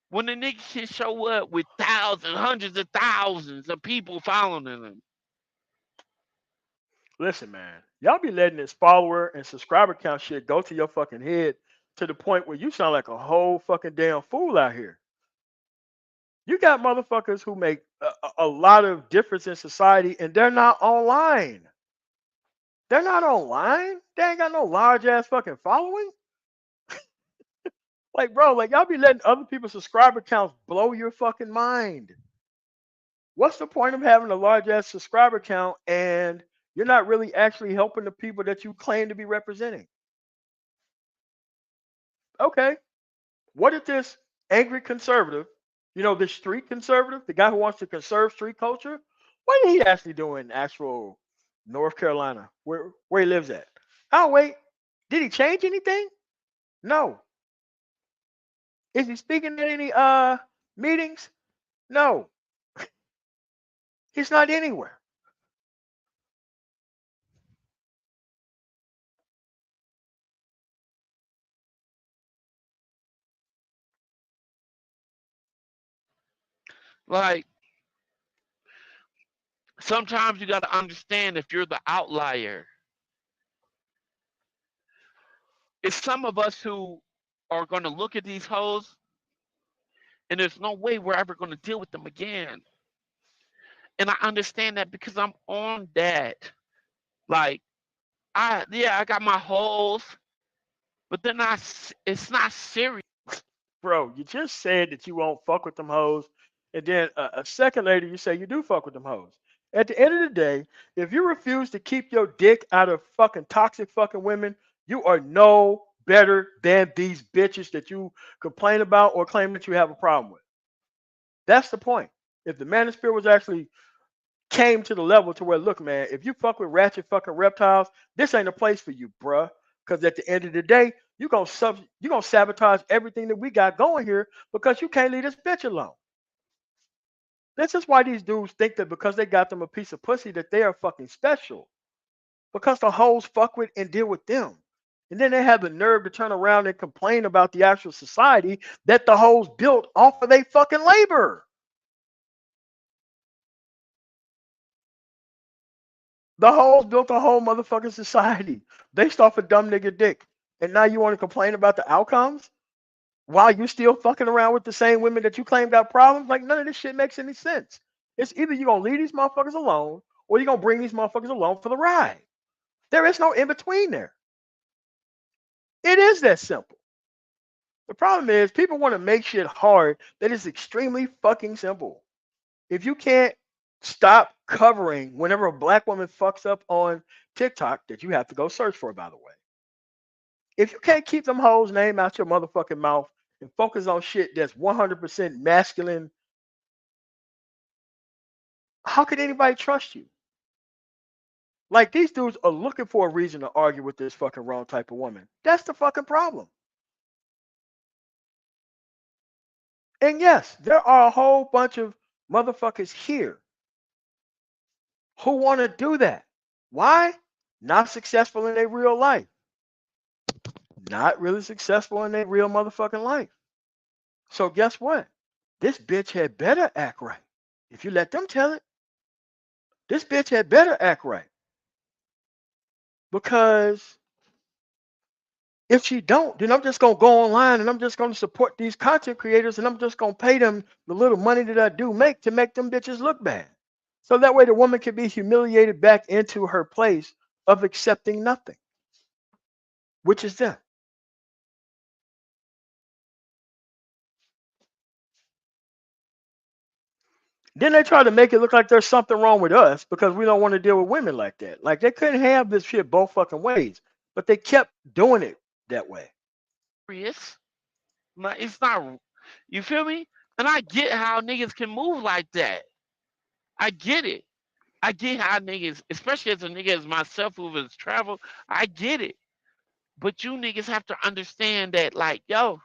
When the nigga can show up with thousands, hundreds of thousands of people following him. Listen, man, y'all be letting this follower and subscriber count shit go to your fucking head to the point where you sound like a whole fucking damn fool out here. You got motherfuckers who make a lot of difference in society and they're not online. They're not online. They ain't got no large ass fucking following. Like, bro, like y'all be letting other people's subscriber counts blow your fucking mind. What's the point of having a large ass subscriber count and you're not really actually helping the people that you claim to be representing? Okay, what if this angry conservative, this street conservative, the guy who wants to conserve street culture, what did he actually do in actual North Carolina, where he lives at? Oh wait, did he change anything? No. Is he speaking at any meetings? No. He's not anywhere. Like, sometimes you got to understand if you're the outlier. It's some of us who are going to look at these hoes and there's no way we're ever going to deal with them again. And I understand that because I'm on that. Like, I got my holes, but then it's not serious. Bro, you just said that you won't fuck with them hoes, and then a second later you say you do fuck with them hoes. At the end of the day, if you refuse to keep your dick out of fucking toxic fucking women, you are no better than these bitches that you complain about or claim that you have a problem with. That's the point. If the manosphere was actually came to the level to where, look, man, if you fuck with ratchet fucking reptiles, this ain't a place for you, bruh. Because at the end of the day, you gonna sabotage everything that we got going here because you can't leave this bitch alone. This is why these dudes think that because they got them a piece of pussy that they are fucking special. Because the hoes fuck with and deal with them. And then they have the nerve to turn around and complain about the actual society that the hoes built off of their fucking labor. The hoes built a whole motherfucking society based off a dumb nigga dick. And now you want to complain about the outcomes while you still fucking around with the same women that you claim got problems? Like, none of this shit makes any sense. It's either you're going to leave these motherfuckers alone or you're going to bring these motherfuckers along for the ride. There is no in between there. It is that simple. The problem is people want to make shit hard that is extremely fucking simple. If you can't stop covering whenever a black woman fucks up on TikTok, that you have to go search for, by the way. If you can't keep them hoes' name out your motherfucking mouth and focus on shit that's 100% masculine, how could anybody trust you? Like, these dudes are looking for a reason to argue with this fucking wrong type of woman. That's the fucking problem. And yes, there are a whole bunch of motherfuckers here who want to do that. Why? Not successful in their real life. Not really successful in their real motherfucking life. So guess what? This bitch had better act right. If you let them tell it, this bitch had better act right. Because if she don't, then I'm just gonna go online and I'm just gonna support these content creators and I'm just gonna pay them the little money that I do make to make them bitches look bad. So that way the woman can be humiliated back into her place of accepting nothing, which is them. Then they try to make it look like there's something wrong with us because we don't want to deal with women like that. Like, they couldn't have this shit both fucking ways, but they kept doing it that way. Serious. It's not. You feel me? And I get how niggas can move like that. I get it. I get how niggas, especially as a nigga as myself who has traveled, I get it. But you niggas have to understand that, like, yo,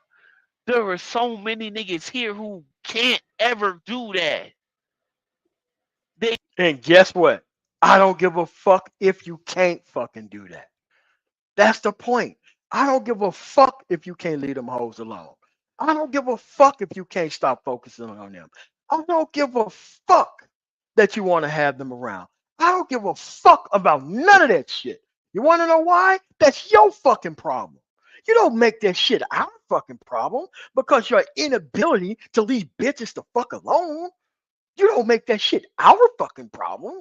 there are so many niggas here who can't ever do that. They And guess what? I don't give a fuck if you can't fucking do that. That's the point. I don't give a fuck if you can't leave them hoes alone. I don't give a fuck if you can't stop focusing on them. I don't give a fuck that you want to have them around. I don't give a fuck about none of that shit. You want to know why? That's your fucking problem. You don't make that shit our fucking problem because your inability to leave bitches the fuck alone. You don't make that shit our fucking problem.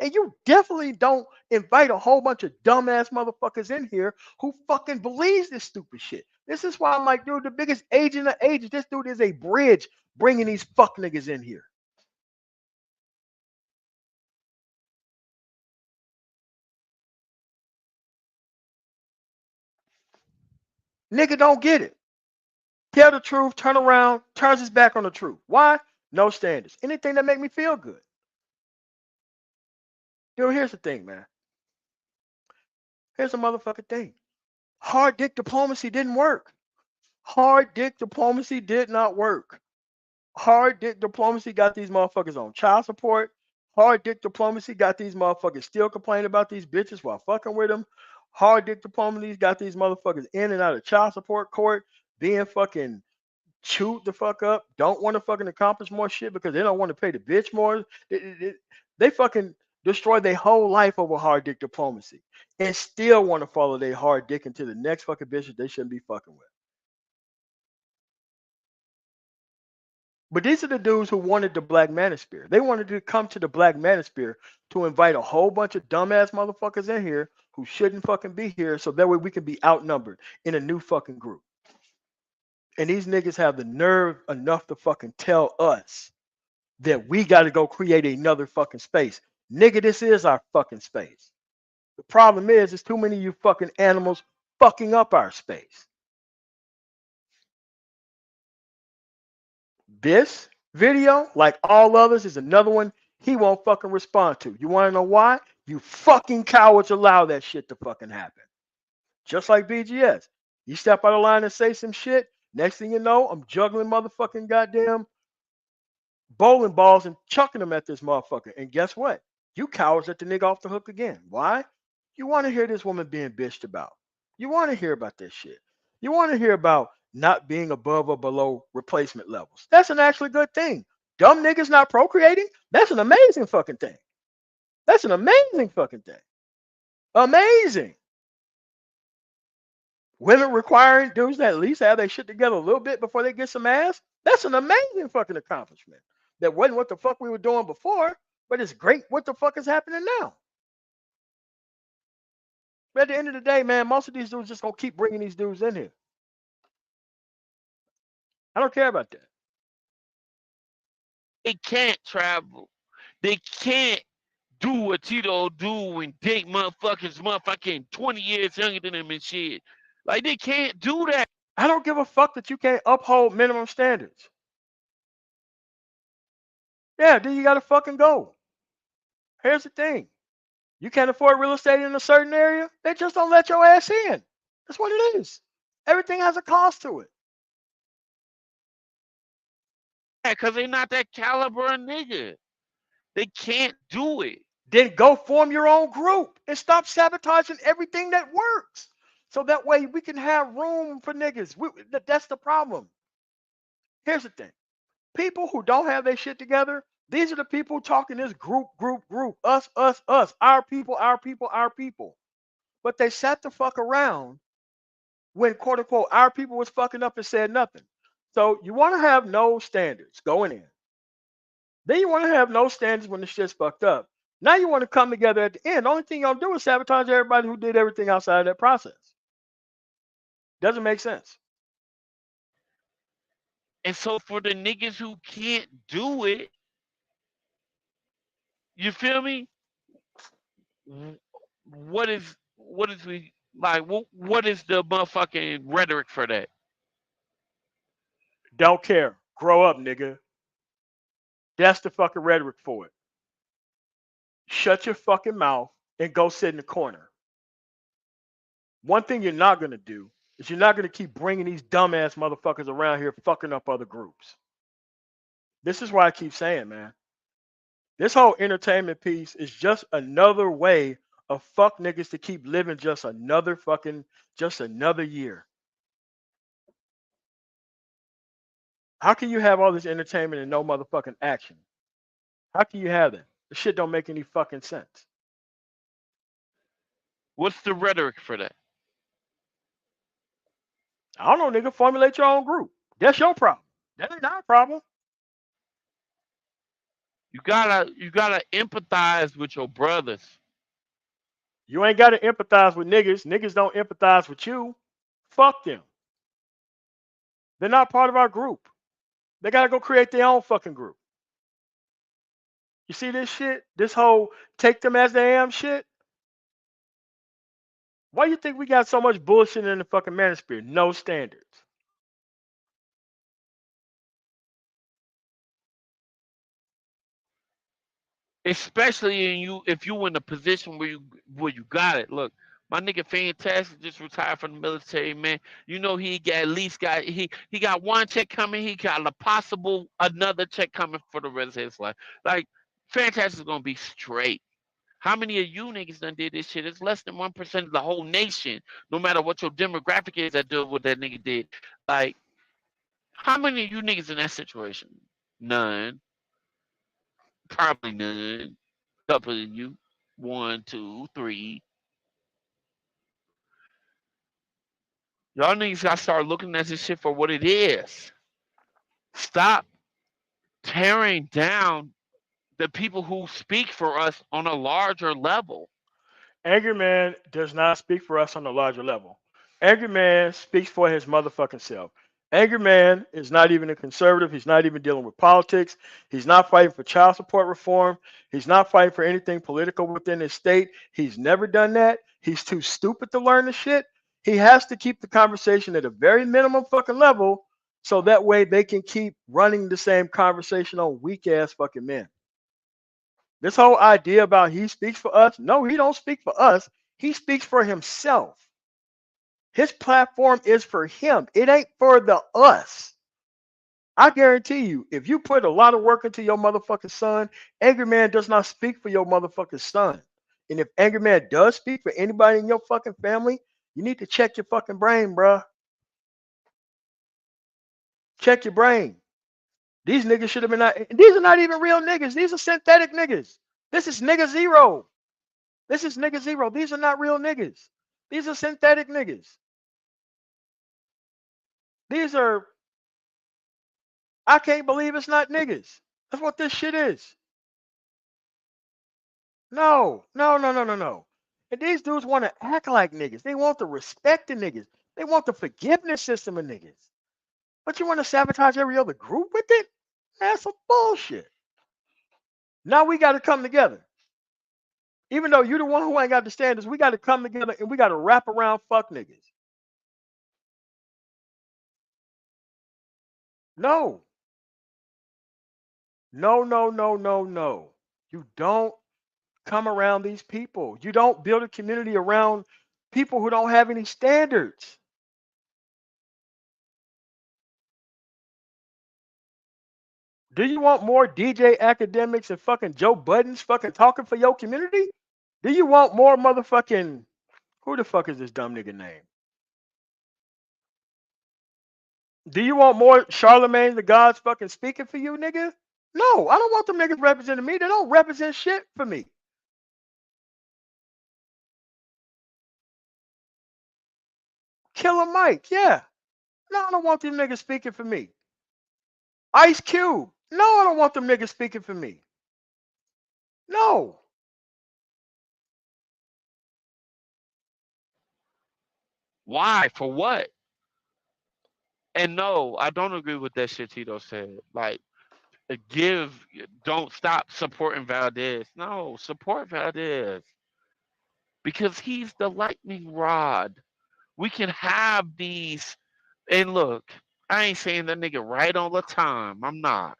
And you definitely don't invite a whole bunch of dumbass motherfuckers in here who fucking believes this stupid shit. This is why I'm like, dude, the biggest agent of ages, this dude is a bridge bringing these fuck niggas in here. Nigga don't get it. Tell the truth, turn around, turns his back on the truth. Why? No standards. Anything that make me feel good. Dude, here's the thing, man. Here's the motherfucking thing. Hard dick diplomacy didn't work. Hard dick diplomacy did not work. Hard dick diplomacy got these motherfuckers on child support. Hard dick diplomacy got these motherfuckers still complaining about these bitches while fucking with them. Hard dick diplomacy got these motherfuckers in and out of child support court, being fucking chewed the fuck up. Don't want to fucking accomplish more shit because they don't want to pay the bitch more. They fucking destroy their whole life over hard dick diplomacy and still want to follow their hard dick into the next fucking bitch that they shouldn't be fucking with. But these are the dudes who wanted the Black Manosphere. They wanted to come to the Black Manosphere to invite a whole bunch of dumbass motherfuckers in here who shouldn't fucking be here so that way we can be outnumbered in a new fucking group. And these niggas have the nerve enough to fucking tell us that we got to go create another fucking space. Nigga, this is our fucking space. The problem is, there's too many of you fucking animals fucking up our space. This video, like all others, is another one he won't fucking respond to. You want to know why? You fucking cowards allow that shit to fucking happen. Just like BGS. You step out of line and say some shit. Next thing you know, I'm juggling motherfucking goddamn bowling balls and chucking them at this motherfucker. And guess what? You cowards let the nigga off the hook again. Why? You want to hear this woman being bitched about. You want to hear about this shit. You want to hear about not being above or below replacement levels. That's an actually good thing. Dumb niggas not procreating, that's an amazing fucking thing. That's an amazing fucking thing. Amazing. Women requiring dudes that at least have their shit together a little bit before they get some ass. That's an amazing fucking accomplishment. That wasn't what the fuck we were doing before, but it's great what the fuck is happening now. But at the end of the day, man, most of these dudes just gonna keep bringing these dudes in here. I don't care about that. They can't travel. They can't do what Tito do and date motherfucking 20 years younger than them and shit. Like they can't do that. I don't give a fuck that you can't uphold minimum standards. Yeah, then you gotta fucking go. Here's the thing. You can't afford real estate in a certain area, they just don't let your ass in. That's what it is. Everything has a cost to it. Yeah, cause they not that caliber of nigga. They can't do it. Then go form your own group and stop sabotaging everything that works. So that way we can have room for niggas. That's the problem. Here's the thing. People who don't have their shit together, these are the people talking this group, us, our people, our people, our people. But they sat the fuck around when quote unquote our people was fucking up and said nothing. So you want to have no standards going in. Then you want to have no standards when the shit's fucked up. Now you want to come together at the end. The only thing you'll do is sabotage everybody who did everything outside of that process. Doesn't make sense. And so for the niggas who can't do it, you feel me? What is we like? What is the motherfucking rhetoric for that? Don't care. Grow up, nigga. That's the fucking rhetoric for it. Shut your fucking mouth and go sit in the corner. One thing you're not gonna do is you're not gonna keep bringing these dumbass motherfuckers around here fucking up other groups. This is why I keep saying, man, this whole entertainment piece is just another way of fuck niggas to keep living just another year. How can you have all this entertainment and no motherfucking action? How can you have that? The shit don't make any fucking sense. What's the rhetoric for that? I don't know, nigga. Formulate your own group. That's your problem. That ain't our problem. You gotta empathize with your brothers. You ain't got to empathize with niggas. Niggas don't empathize with you. Fuck them. They're not part of our group. They got to go create their own fucking group. You see this shit? This whole take them as they am shit? Why you think we got so much bullshit in the fucking manosphere? No standards. Especially if you in a position where you got it. Look, my nigga Fantastic just retired from the military, man. You know he got at least got he got one check coming. He got a possible another check coming for the rest of his life. Like Fantastic's gonna be straight. How many of you niggas done did this shit? It's less than 1% of the whole nation. No matter what your demographic is, that do what that nigga did. Like, how many of you niggas in that situation? None. Probably none. Couple of you. One, two, three. Y'all niggas gotta start looking at this shit for what it is. Stop tearing down the people who speak for us on a larger level. Angry Man does not speak for us on a larger level. Angry Man speaks for his motherfucking self. Angry Man is not even a conservative. He's not even dealing with politics. He's not fighting for child support reform. He's not fighting for anything political within his state. He's never done that. He's too stupid to learn the shit. He has to keep the conversation at a very minimum fucking level so that way they can keep running the same conversation on weak ass fucking men. This whole idea about he speaks for us, no, he don't speak for us. He speaks for himself. His platform is for him. It ain't for the us. I guarantee you, if you put a lot of work into your motherfucking son, Angry Man does not speak for your motherfucking son. And if Angry Man does speak for anybody in your fucking family, you need to check your fucking brain, bruh. Check your brain. These niggas should have been not. These are not even real niggas. These are synthetic niggas. This is nigga zero. This is nigga zero. These are not real niggas. These are synthetic niggas. These are, I can't believe it's not niggas. That's what this shit is. No, no, no, no, no, no. And these dudes want to act like niggas. They want the respect of niggas. They want the forgiveness system of niggas. But you want to sabotage every other group with it? That's some bullshit. Now we got to come together. Even though you're the one who ain't got the standards, we got to come together and we got to wrap around fuck niggas. No, no, no, no, no, no. You don't come around these people. You don't build a community around people who don't have any standards. Do you want more DJ academics and fucking Joe Buttons fucking talking for your community? Do you want more motherfucking, who the fuck is this dumb nigga name? Do you want more Charlemagne the God's fucking speaking for you, nigga? No, I don't want them niggas representing me. They don't represent shit for me. Killer Mike, yeah. No, I don't want them niggas speaking for me. Ice Cube. No, I don't want them niggas speaking for me. No. Why? For what? And no, I don't agree with that shit Tito said. Like, give, don't stop supporting Valdez. No, support Valdez because he's the lightning rod. We can have these. And look, I ain't saying that nigga right all the time. I'm not.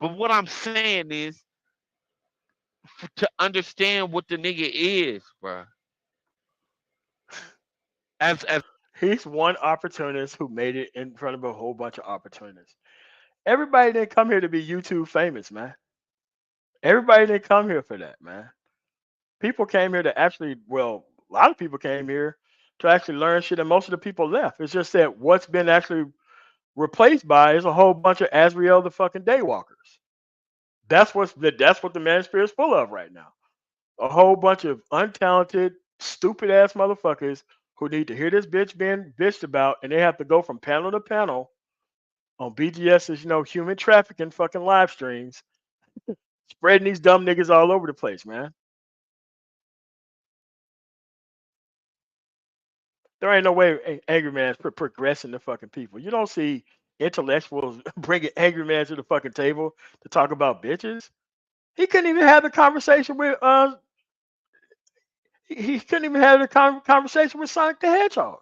But what I'm saying is to understand what the nigga is, bro. As He's one opportunist who made it in front of a whole bunch of opportunists. Everybody didn't come here to be YouTube famous, man. Everybody didn't come here for that, man. People came here to actually, well, a lot of people came here to actually learn shit, and most of the people left. It's just that what's been actually replaced by is a whole bunch of Azrael the fucking daywalkers. That's what the manosphere is full of right now. A whole bunch of untalented, stupid ass motherfuckers who need to hear this bitch being bitched about, and they have to go from panel to panel on BGS's, human trafficking fucking live streams, spreading these dumb niggas all over the place, man. There ain't no way Angry Man's progressing the fucking people. You don't see intellectuals bringing Angry Man to the fucking table to talk about bitches. He couldn't even have the conversation with he couldn't even have the conversation with Sonic the Hedgehog.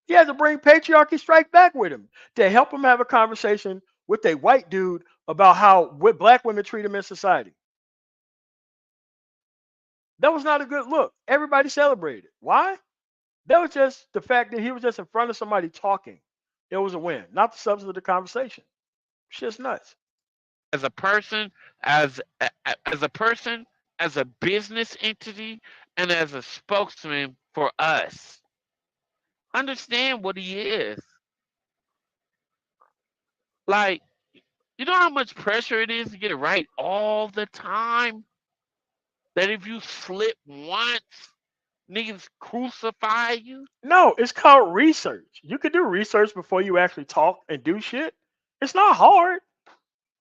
He had to bring Patriarchy Strike Back with him to help him have a conversation with a white dude about how what black women treat him in society. That was not a good look. Everybody celebrated. Why? That was just the fact that he was just in front of somebody talking. It was a win, not the substance of the conversation. Shit's nuts. as a person, as a person, as a business entity, and as a spokesman for us. Understand what he is. Like, you know how much pressure it is to get it right all the time? That if you slip once, niggas crucify you? No, it's called research. You could do research before you actually talk and do shit. It's not hard.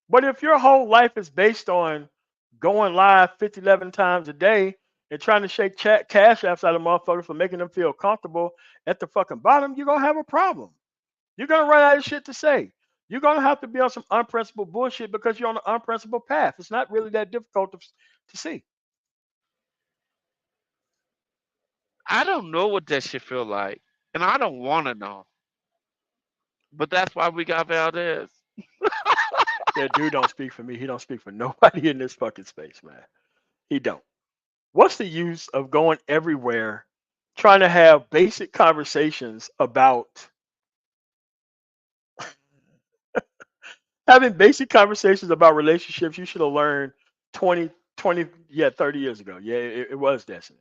But if your whole life is based on going live 50, 11 times a day and trying to shake cash apps out of motherfuckers for making them feel comfortable at the fucking bottom, you're going to have a problem. You're going to run out of shit to say. You're going to have to be on some unprincipled bullshit because you're on an unprincipled path. It's not really that difficult to see. I don't know what that shit feel like. And I don't want to know. But that's why we got Valdez. That dude don't speak for me. He don't speak for nobody in this fucking space, man. He don't. What's the use of going everywhere trying to have basic conversations about having basic conversations about relationships you should have learned 20, yeah, 30 years ago. Yeah, it was Destiny.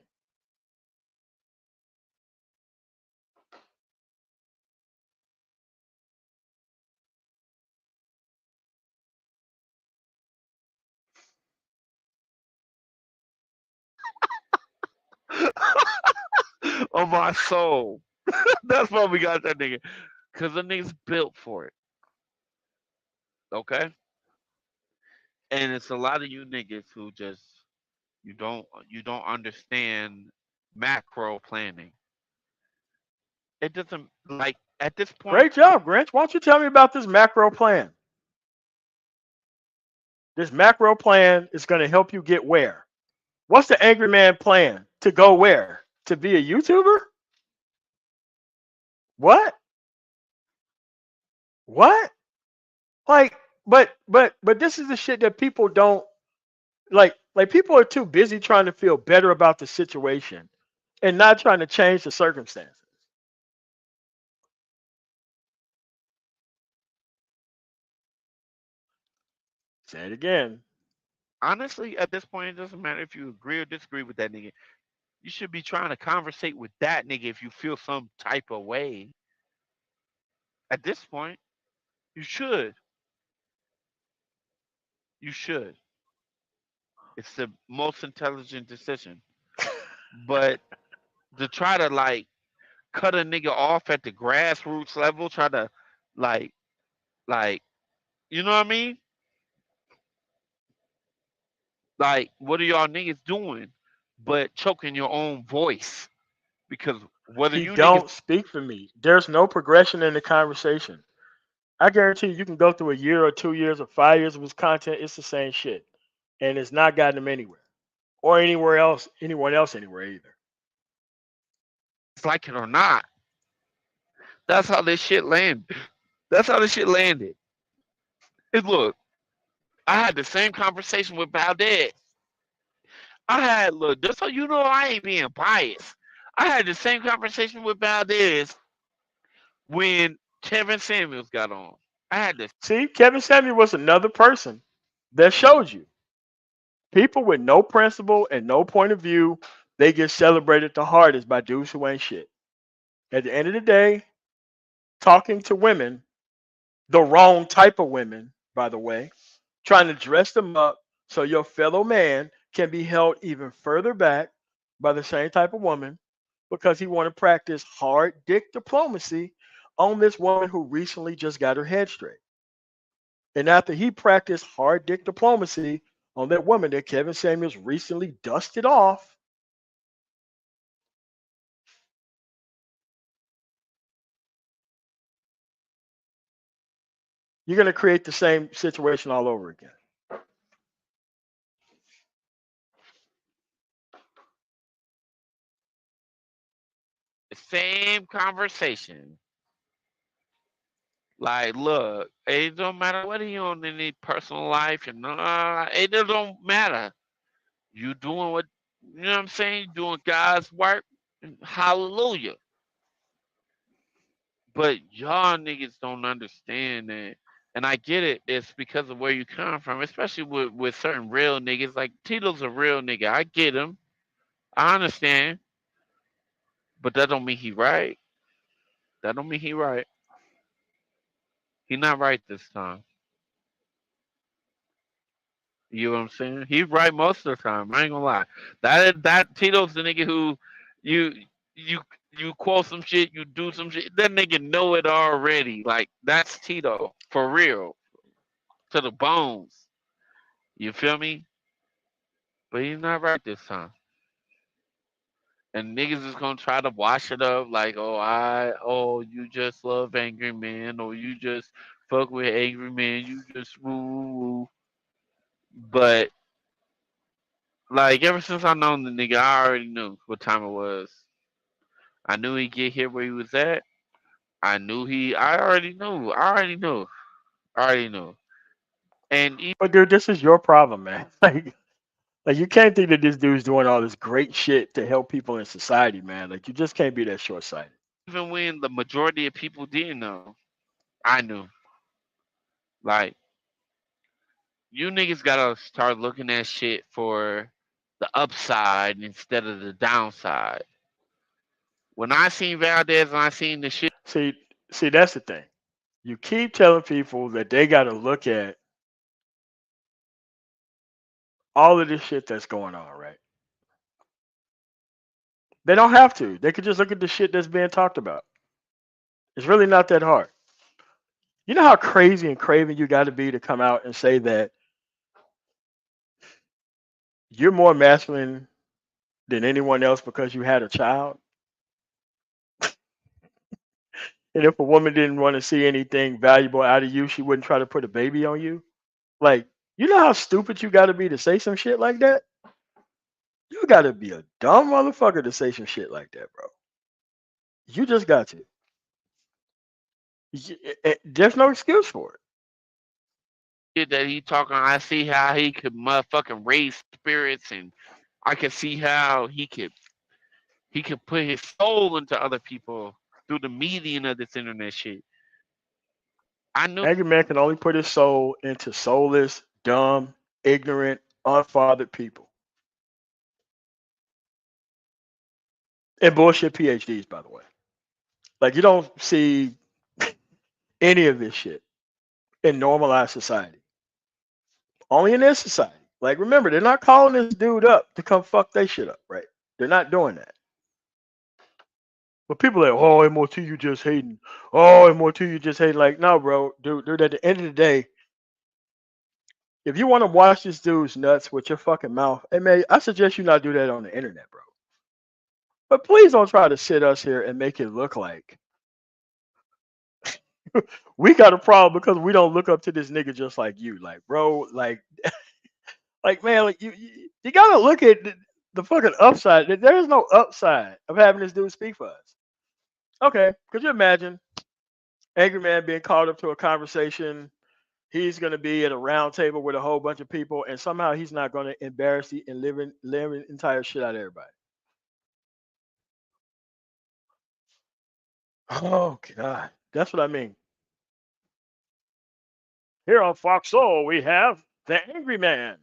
on my soul. That's why we got that nigga. Cause the nigga's built for it. Okay? And it's a lot of you niggas who just you don't understand macro planning. It doesn't like at this point Great job, Grynch. Why don't you tell me about this macro plan? This macro plan is going to help you get where? What's the angry man plan? To go where? To be a YouTuber? What? What? Like, but this is the shit that people don't like people are too busy trying to feel better about the situation and not trying to change the circumstances. Say it again. honestly, at this point, it doesn't matter if you agree or disagree with that nigga. You should be trying to conversate with that nigga if you feel some type of way. At this point, you should. You should. It's the most intelligent decision. But to try to like cut a nigga off at the grassroots level, try to like like you know what I mean? Like what are y'all niggas doing? But choking your own voice because whether He you niggas don't speak for me. There's no progression in the conversation. I guarantee you can go through a year or 2 years or 5 years of his content. It's the same shit, and it's not gotten him anywhere or anywhere else, anyone else anywhere either. like it or not, that's how this shit landed. That's how this shit landed. And look, I had the same conversation with Valdez. I had look, just so you know I ain't being biased. I had the same conversation with Valdez when Kevin Samuels got on. I had this See, Kevin Samuel was another person that showed you people with no principle and no point of view. They get celebrated the hardest by dudes who ain't shit. At the end of the day, talking to women, the wrong type of women, by the way, trying to dress them up so your fellow man can be held even further back by the same type of woman because he want to practice hard dick diplomacy on this woman who recently just got her head straight. And after he practiced hard dick diplomacy on that woman that Kevin Samuels recently dusted off, you're going to create the same situation all over again. same conversation. Like, look, it don't matter what he on in his personal life, and it don't matter. You doing what you know what I'm saying? Doing God's work. Hallelujah. But y'all niggas don't understand that. And I get it. It's because of where you come from, especially with certain real niggas. Like Tito's a real nigga. I get him. I understand. But that don't mean he right. That don't mean he right. He not right this time. You know what I'm saying? He's right most of the time. I ain't gonna lie. That Tito's the nigga who you you you quote some shit, you do some shit. That nigga know it already. Like that's Tito for real to the bones. You feel me? But he's not right this time. And niggas is gonna try to wash it up like, oh you just love angry men, or you just fuck with angry men, you just woo woo woo. But like ever since I known the nigga, I already knew what time it was. I knew he'd get here where he was at. I already knew. I already knew. I already knew. And But dude, this is your problem, man. Like you can't think that this dude's doing all this great shit to help people in society, man. Like you just can't be that short sighted. even when the majority of people didn't know, I knew. Like, you niggas gotta start looking at shit for the upside instead of the downside. When I seen Valdez and I seen the shit See, see, that's the thing. You keep telling people that they got to look at all of this shit that's going on, right? They don't have to. They could just look at the shit that's being talked about. It's really not that hard. You know how crazy and craven you got to be to come out and say that you're more masculine than anyone else because you had a child? And if a woman didn't want to see anything valuable out of you, she wouldn't try to put a baby on you? Like, you know how stupid you got to be to say some shit like that? You got to be a dumb motherfucker to say some shit like that, bro. You just got to. There's no excuse for it. Shit that he talking, I see how he could motherfucking raise spirits, and I could see how he could put his soul into other people through the medium of this internet shit. I knew Angry man can only put his soul into soulless, dumb, ignorant, unfathered people. And bullshit PhDs, by the way. Like, you don't see any of this shit in normalized society. Only in this society. Like, remember, they're not calling this dude up to come fuck they shit up, right? They're not doing that. But people are like, oh, MOT, you just hating. Oh, MOT, you just hating. Like, no, bro, dude, at the end of the day, if you want to watch this dude's nuts with your fucking mouth, hey, man, I suggest you not do that on the internet, bro. But please don't try to sit us here and make it look like we got a problem because we don't look up to this nigga just like you. Like, bro, like man, like you gotta look at the fucking upside. There is no upside of having this dude speak for us. Okay, could you imagine angry man being called up to a conversation? He's gonna be at a round table with a whole bunch of people, and somehow he's not gonna embarrass the and living entire shit out of everybody. Oh god, that's what I mean. Here on Fox Soul, we have the angry man.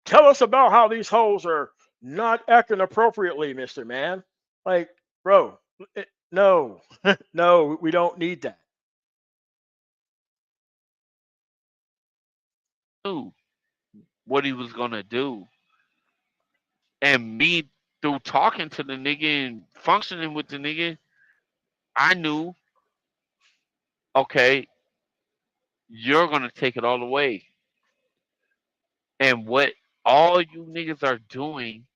Tell us about how these hoes are not acting appropriately, Mister Man. Like, bro, no, no, we don't need that. what he was gonna do, and me through talking to the nigga and functioning with the nigga, I knew, okay, you're gonna take it all away. And what all you niggas are doing,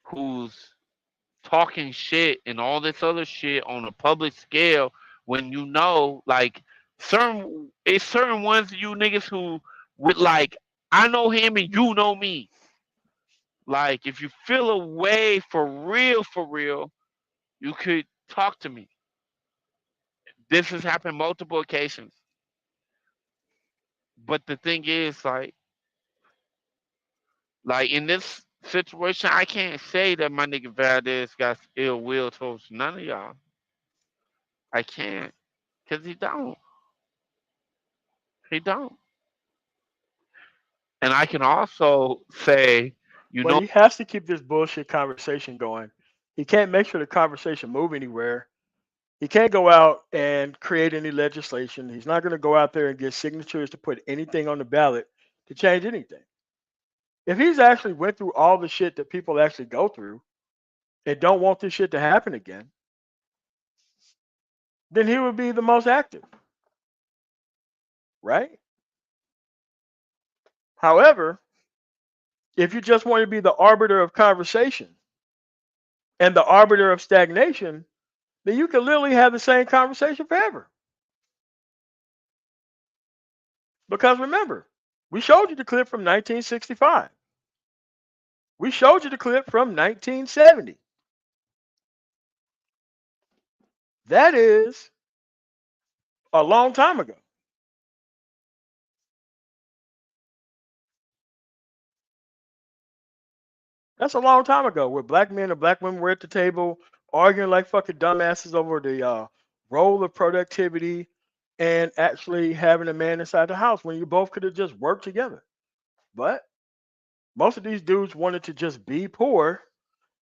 who's talking shit and all this other shit on a public scale, when you know, like, certain ones of you niggas who with, like, I know him and you know me. Like, if you feel a way for real, you could talk to me. This has happened multiple occasions. But the thing is, like in this situation, I can't say that my nigga Valdez got ill will towards none of y'all. I can't, cause he don't. He don't. And I can also say, you But know, he has to keep this bullshit conversation going. He can't make sure the conversation move anywhere. He can't go out and create any legislation. He's not going to go out there and get signatures to put anything on the ballot to change anything. If he's actually went through all the shit that people actually go through and don't want this shit to happen again, then he would be the most active, right? However, if you just want to be the arbiter of conversation and the arbiter of stagnation, then you can literally have the same conversation forever. Because remember, we showed you the clip from 1965. We showed you the clip from 1970. That is a long time ago. That's a long time ago where black men and black women were at the table arguing like fucking dumbasses over the role of productivity and actually having a man inside the house when you both could have just worked together. But most of these dudes wanted to just be poor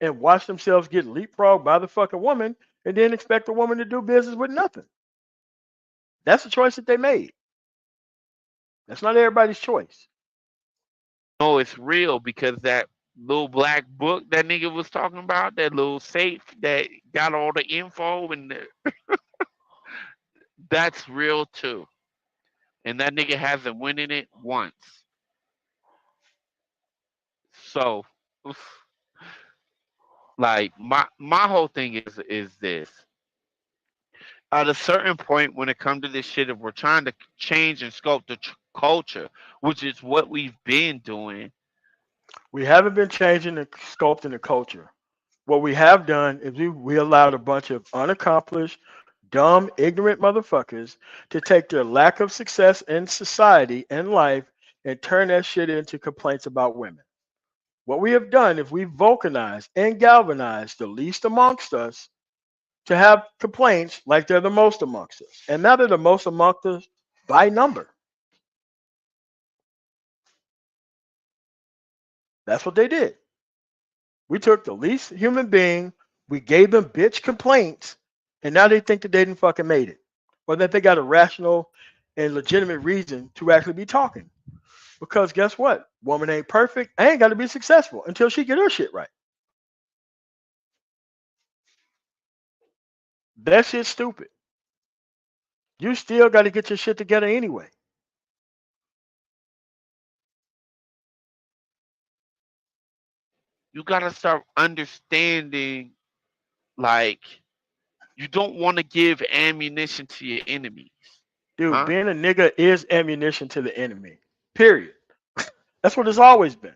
and watch themselves get leapfrogged by the fucking woman and then expect the woman to do business with nothing. That's the choice that they made. That's not everybody's choice. no, it's real because little black book that nigga was talking about, that little safe that got all the info, and that's real too. And that nigga hasn't won in it once. So, like my whole thing is this: at a certain point, when it comes to this shit, if we're trying to change and sculpt the culture, which is what we've been doing, We haven't been changing and sculpting the culture. What we have done is we allowed a bunch of unaccomplished, dumb, ignorant motherfuckers to take their lack of success in society and life and turn that shit into complaints about women. What we have done is we've vulcanized and galvanized the least amongst us to have complaints like they're the most amongst us. And now they're the most amongst us by number. That's what they did. We took the least human being, we gave them bitch complaints, and now they think that they didn't fucking made it. Or that they got a rational and legitimate reason to actually be talking. Because guess what? Woman ain't perfect. I ain't got to be successful until she get her shit right. That shit's stupid. You still got to get your shit together anyway. you gotta start understanding, like, you don't want to give ammunition to your enemies, Dude, huh? being a nigga is ammunition to the enemy. Period. That's what it's always been.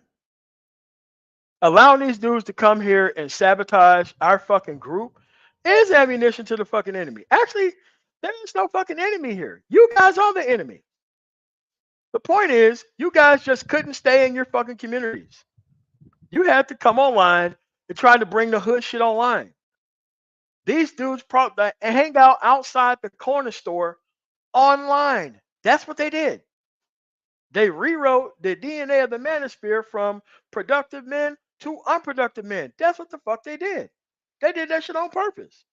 Allowing these dudes to come here and sabotage our fucking group is ammunition to the fucking enemy. Actually, there is no fucking enemy here. You guys are the enemy. The point is, you guys just couldn't stay in your fucking communities. You had to come online and try to bring the hood shit online. These dudes hang out outside the corner store online. That's what they did. They rewrote the DNA of the manosphere from productive men to unproductive men. That's what the fuck they did. They did that shit on purpose.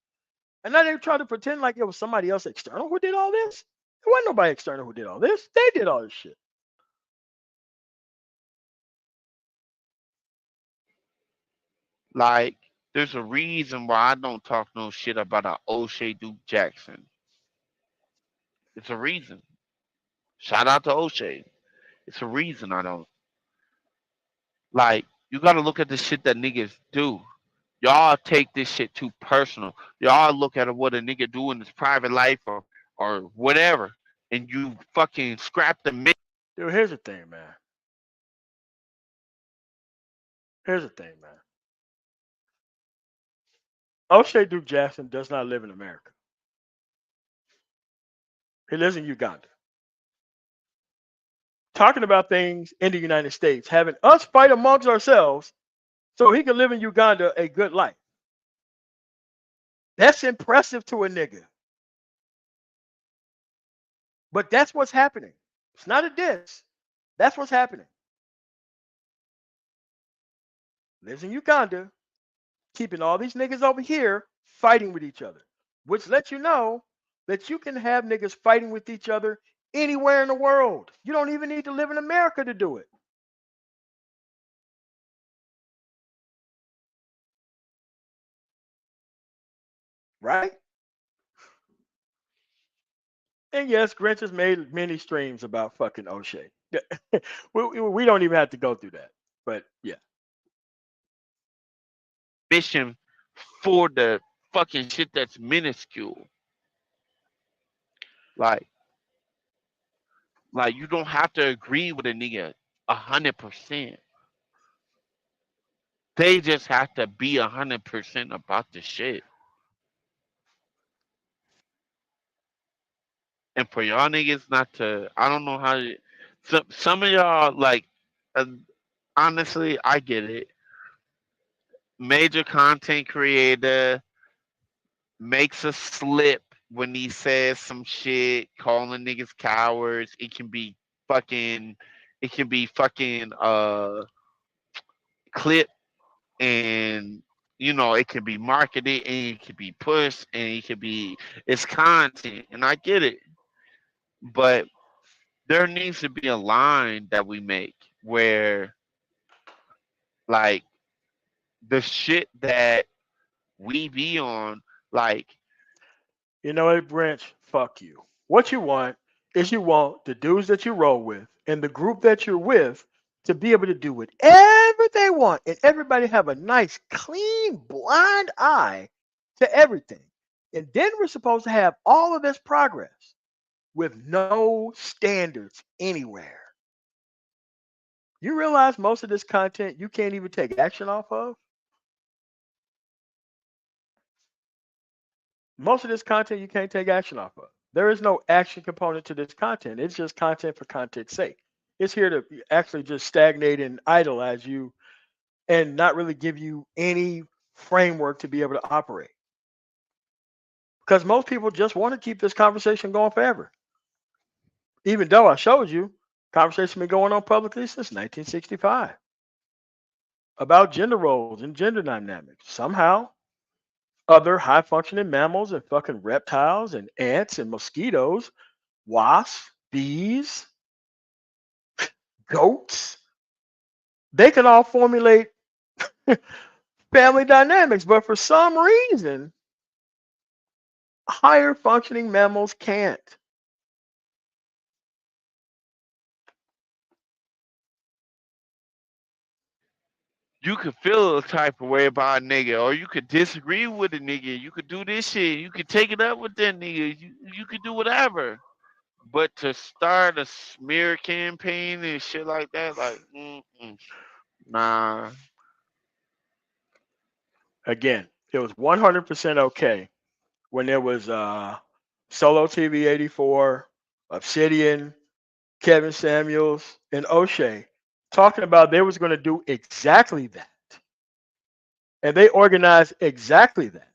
And now they try to pretend like it was somebody else external who did all this. It wasn't nobody external who did all this. They did all this shit. Like, there's a reason why I don't talk no shit about a O'Shea Duke Jackson. It's a reason. Shout out to O'Shea. It's a reason I don't. Like, you gotta look at the shit that niggas do. Y'all take this shit too personal. Y'all look at what a nigga do in his private life or whatever, and you fucking scrap the mix. Dude, here's the thing, man. Here's the thing, man. O'Shea Duke Jackson does not live in America. He lives in Uganda. Talking about things in the United States, having us fight amongst ourselves so he can live in Uganda a good life. That's impressive to a nigga. But that's what's happening. It's not a diss. That's what's happening. Lives in Uganda, keeping all these niggas over here fighting with each other, which lets you know that you can have niggas fighting with each other anywhere in the world. You don't even need to live in America to do it, right? And yes, Grynch has made many streams about fucking O'Shea. We don't even have to go through that. But yeah, Mission for the fucking shit that's minuscule. Like, like, you don't have to agree with a nigga 100%. They just have to be 100% about the shit. And for y'all niggas not to, I don't know how. Some of y'all, like, uh, honestly, I get it. Major content creator makes a slip when he says some shit, calling niggas cowards. Fucking, it can be fucking clip, and it can be marketed, and it can be pushed, and it can be, it's content, and I get it. But there needs to be a line that we make where, like the shit that we be on, like You know what, Grynch? Fuck you. What you want is you want the dudes that you roll with and the group that you're with to be able to do whatever they want and everybody have a nice, clean, blind eye to everything. And then we're supposed to have all of this progress with no standards anywhere. You realize most of this content you can't even take action off of? Most of this content you can't take action off of. There is no action component to this content. It's just content for content's sake. It's here to actually just stagnate and idolize you and not really give you any framework to be able to operate. Because most people just want to keep this conversation going forever. Even though I showed you, conversation been going on publicly since 1965 about gender roles and gender dynamics. Somehow, other high functioning mammals and fucking reptiles and ants and mosquitoes, wasps, bees, goats, they can all formulate family dynamics, but for some reason, higher functioning mammals can't. you could feel a type of way about a nigga, or you could disagree with a nigga. You could do this shit. You could take it up with that nigga. You could do whatever. But to start a smear campaign and shit like that, like, nah. Again, it was 100% okay when there was Solo TV 84, Obsidian, Kevin Samuels, and O'Shea talking about they was going to do exactly that. And they organized exactly that.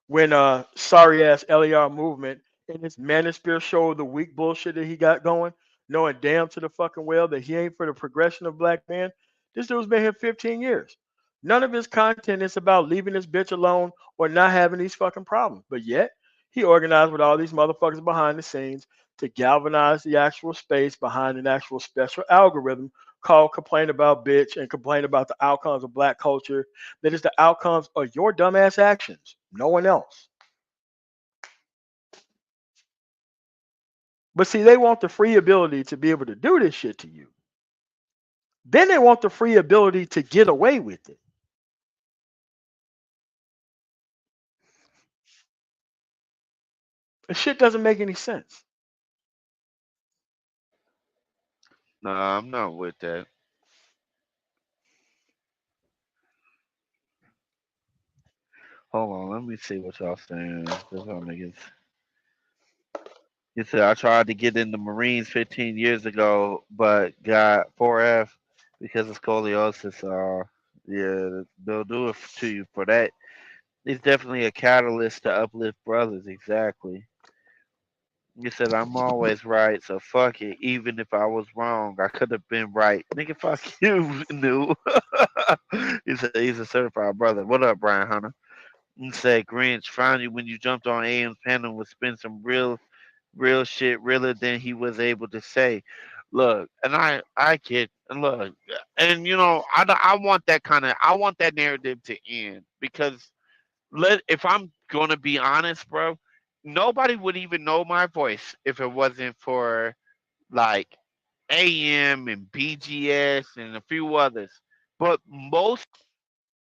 When sorry ass LER movement and his manosphere show the weak bullshit that he got going, knowing damn to the fucking well that he ain't for the progression of black men. This dude's been here 15 years. None of his content is about leaving this bitch alone or not having these fucking problems. But yet, he organized with all these motherfuckers behind the scenes to galvanize the actual space behind an actual special algorithm called complain about bitch and complain about the outcomes of black culture that is the outcomes of your dumbass actions, no one else. But see, they want the free ability to be able to do this shit to you. Then they want the free ability to get away with it. The shit doesn't make any sense. Nah, I'm not with that. Hold on, let me see what y'all saying. This all niggas. He said I tried to get in the Marines 15 years ago, but got 4F because of scoliosis. Yeah, they'll do it to you for that. It's definitely a catalyst to uplift brothers. Exactly. You said I'm always right, so fuck it. Even if I was wrong, I could have been right. Nigga, fuck you, new. He said he's a certified brother. What up, Brian Hunter? He said Grynch found you when you jumped on AM's panel and spin some real shit, realer than he was able to say. Look, and I get and look, and I want that I want that narrative to end because if I'm gonna be honest, bro, nobody would even know my voice if it wasn't for like AM and BGS and a few others. But most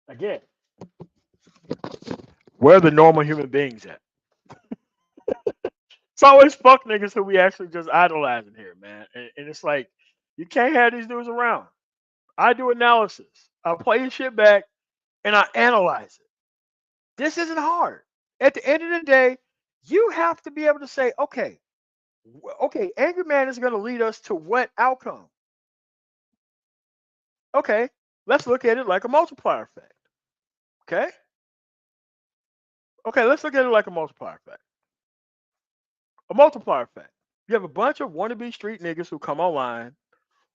Again, where are the normal human beings at? It's always fuck niggas who we actually just idolizing here, man. And it's like, you can't have these dudes around. I do analysis. I play your shit back and I analyze it. This isn't hard. At the end of the day, you have to be able to say, okay, okay, Angry Man is going to lead us to what outcome? Okay, let's look at it like a multiplier effect. Okay? Okay, let's look at it like a multiplier effect. A multiplier effect. You have a bunch of wannabe street niggas who come online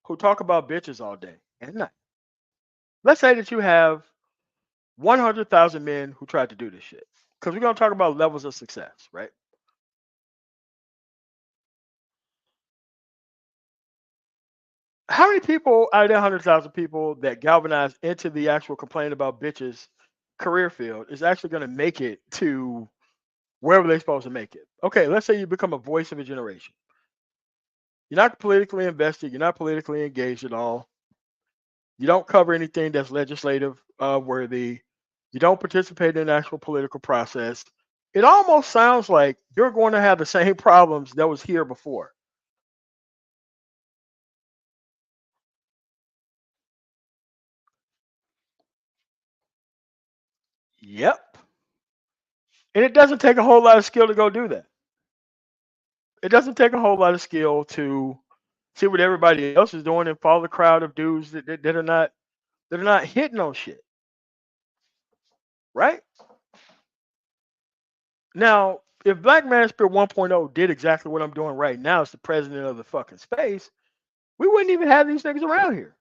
who talk about bitches all day and night. Let's say that you have 100,000 men who tried to do this shit. Because we're going to talk about levels of success, right? How many people out of that 100,000 people that galvanized into the actual complaint about bitches career field is actually going to make it to wherever they're supposed to make it? Okay, let's say you become a voice of a generation. You're not politically invested. You're not politically engaged at all. You don't cover anything that's legislative worthy. You don't participate in the actual political process. It almost sounds like you're going to have the same problems that was here before. Yep. And it doesn't take a whole lot of skill to go do that. It doesn't take a whole lot of skill to see what everybody else is doing and follow the crowd of dudes that are not hitting on shit, right? Now, if Black Manosphere 1.0 did exactly what I'm doing right now as the president of the fucking space, we wouldn't even have these niggas around here.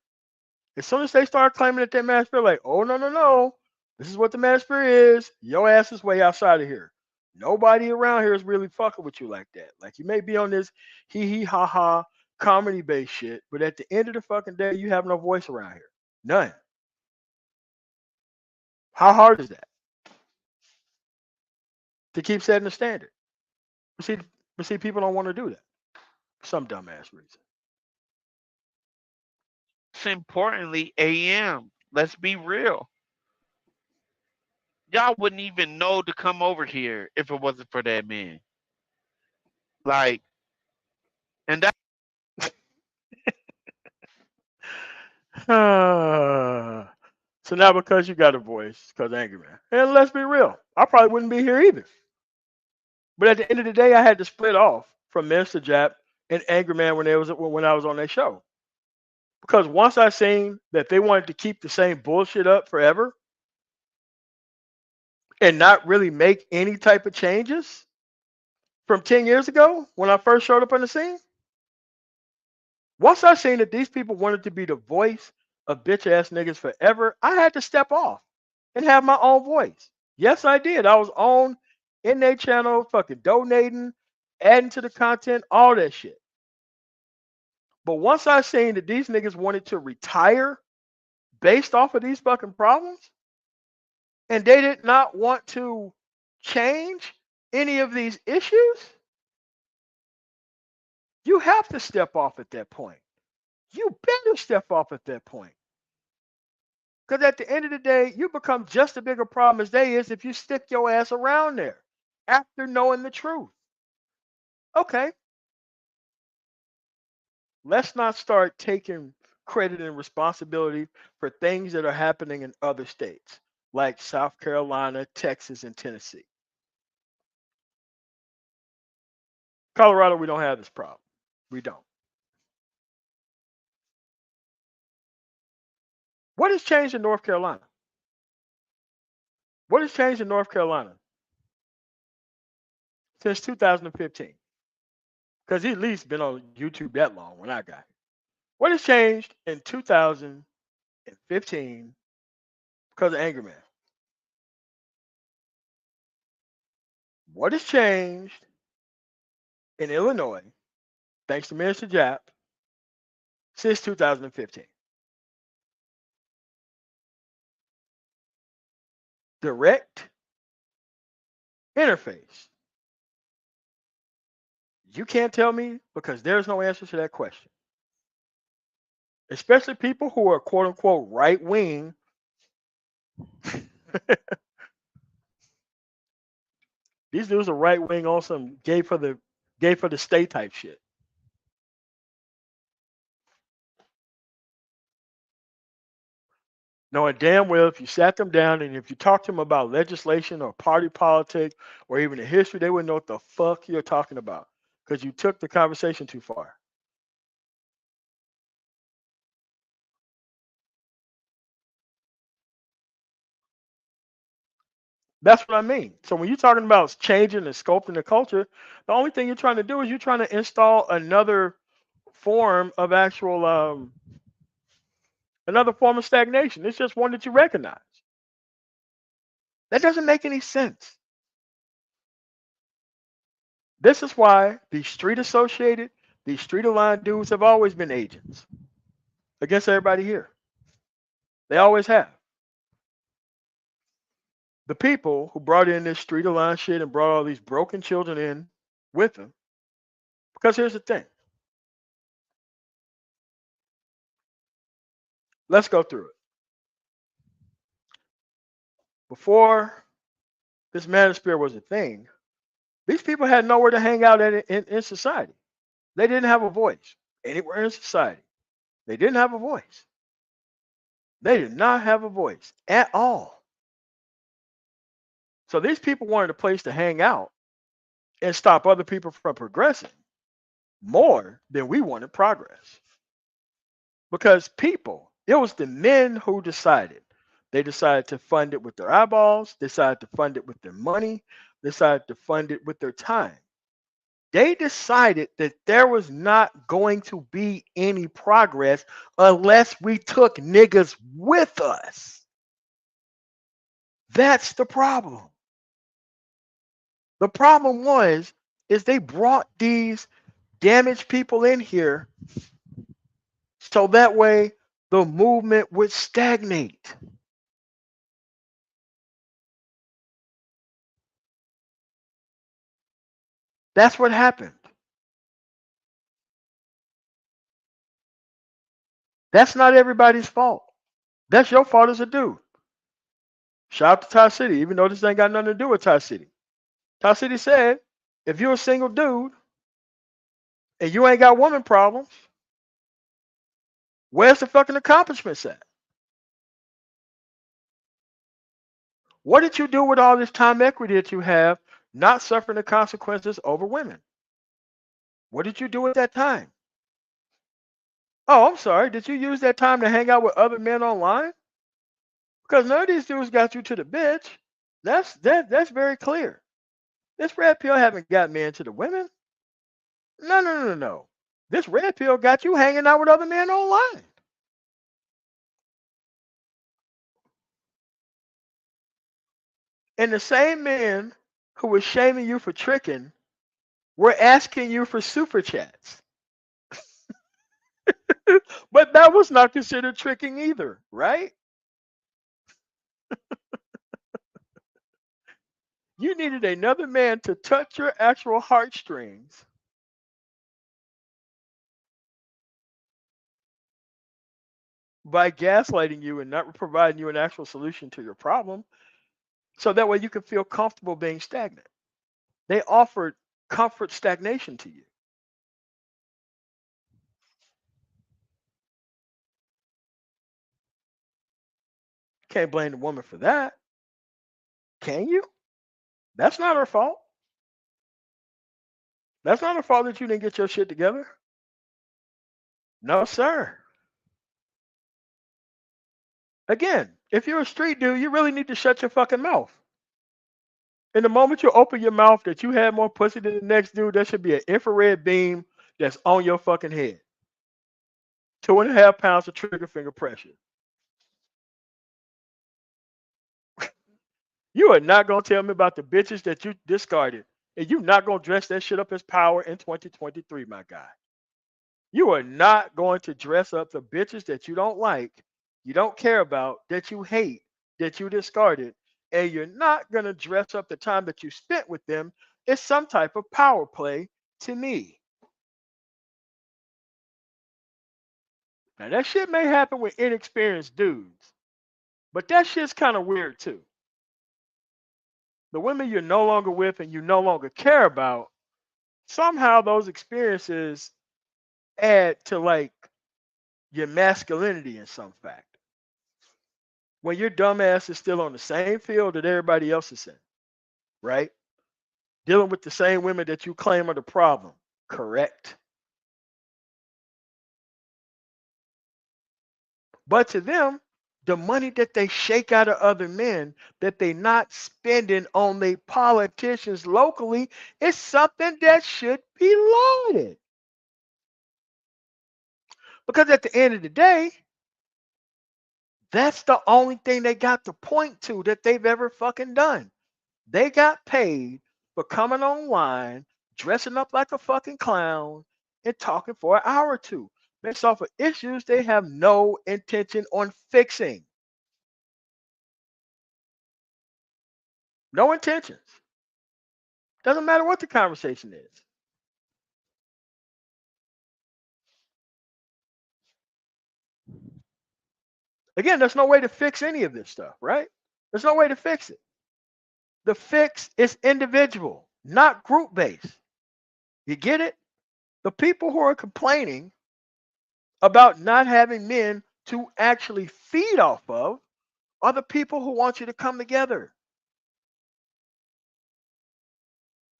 As soon as they start claiming that they're Manosphere, like, oh no, no, no, this is what the Manosphere is. Your ass is way outside of here. Nobody around here is really fucking with you like that. Like you may be on this hee hee ha ha comedy based shit, but at the end of the fucking day, you have no voice around here. None. How hard is that to keep setting the standard? But see, but see, people don't want to do that for some dumbass reason. Most importantly, AM. Let's be real. Y'all wouldn't even know to come over here if it wasn't for that man. Like, and that So now because you got a voice, because angry man. And let's be real, I probably wouldn't be here either. But at the end of the day, I had to split off from Minister Jap and Angry Man when I was on their show. Because once I seen that they wanted to keep the same bullshit up forever and not really make any type of changes from 10 years ago when I first showed up on the scene, once I seen that these people wanted to be the voice of bitch ass niggas forever, I had to step off and have my own voice. Yes, I did. I was on in their channel, fucking donating, adding to the content, all that shit. But once I seen that these niggas wanted to retire based off of these fucking problems, and they did not want to change any of these issues, you have to step off at that point. You better step off at that point. Because at the end of the day, you become just as big a problem as they is if you stick your ass around there after knowing the truth. Okay, let's not start taking credit and responsibility for things that are happening in other states like South Carolina, Texas, and Tennessee. Colorado, we don't have this problem. We don't. What has changed in North Carolina? What has changed in North Carolina since 2015? Because he at least been on YouTube that long when I got here. What has changed in 2015 because of Angry Man? What has changed in Illinois, thanks to Minister Jap, since 2015? Direct interface. You can't tell me because there's no answer to that question. Especially people who are quote unquote right wing. These dudes are right wing on some gay for the state type shit. Knowing damn well if you sat them down and if you talked to them about legislation or party politics or even the history, they wouldn't know what the fuck you're talking about because you took the conversation too far. That's what I mean. So when you're talking about changing and sculpting the culture, the only thing you're trying to do is you're trying to install form of actual another form of stagnation. It's just one that you recognize. That doesn't make any sense. This is why these street associated, these street aligned dudes have always been agents. against everybody here. They always have. The people who brought in this street aligned shit and brought all these broken children in with them. Because here's the thing. Let's go through it. Before this manosphere was a thing, these people had nowhere to hang out in society. They didn't have a voice anywhere in society. They didn't have a voice. They did not have a voice at all. So these people wanted a place to hang out and stop other people from progressing more than we wanted progress. Because people, it was the men who decided. They decided to fund it with their eyeballs, decided to fund it with their money, decided to fund it with their time. They decided that there was not going to be any progress unless we took niggas with us. That's the problem. The problem is they brought these damaged people in here so that way the movement would stagnate. That's what happened. That's not everybody's fault. That's your fault as a dude. Shout out to Ty City, even though this ain't got nothing to do with Ty City. Ty City said, if you're a single dude and you ain't got woman problems, where's the fucking accomplishments at? What did you do with all this time equity that you have not suffering the consequences over women? What did you do at that time? Oh, I'm sorry. Did you use that time to hang out with other men online? Because none of these dudes got you to the bitch. That's very clear. This red pill haven't got men to the women. No, no, no, no, no. This red pill got you hanging out with other men online. And the same men who were shaming you for tricking were asking you for super chats. But that was not considered tricking either, right? You needed another man to touch your actual heartstrings by gaslighting you and not providing you an actual solution to your problem so that way you can feel comfortable being stagnant. They offered comfort stagnation to you. Can't blame the woman for that. Can you? That's not her fault. That's not her fault that you didn't get your shit together. No, sir. Again, if you're a street dude, you really need to shut your fucking mouth. And the moment you open your mouth that you had more pussy than the next dude, there should be an infrared beam that's on your fucking head. 2.5 pounds of trigger finger pressure. You are not gonna tell me about the bitches that you discarded, and you not gonna dress that shit up as power in 2023, my guy. You are not going to dress up the bitches that you don't like, you don't care about, that you hate, that you discarded, and you're not gonna dress up the time that you spent with them as some type of power play to me. Now that shit may happen with inexperienced dudes, but that shit's kind of weird too. The women you're no longer with and you no longer care about, somehow those experiences add to like your masculinity in some fact. When your dumbass is still on the same field that everybody else is in, right? Dealing with the same women that you claim are the problem, correct? But to them, the money that they shake out of other men that they not spending on their politicians locally is something that should be lauded. Because at the end of the day, that's the only thing they got to point to that they've ever fucking done. They got paid for coming online, dressing up like a fucking clown, and talking for an hour or two. based off of issues they have no intention on fixing. No intentions. Doesn't matter what the conversation is. Again, there's no way to fix any of this stuff, right? There's no way to fix it. The fix is individual, not group based. You get it? The people who are complaining about not having men to actually feed off of are the people who want you to come together.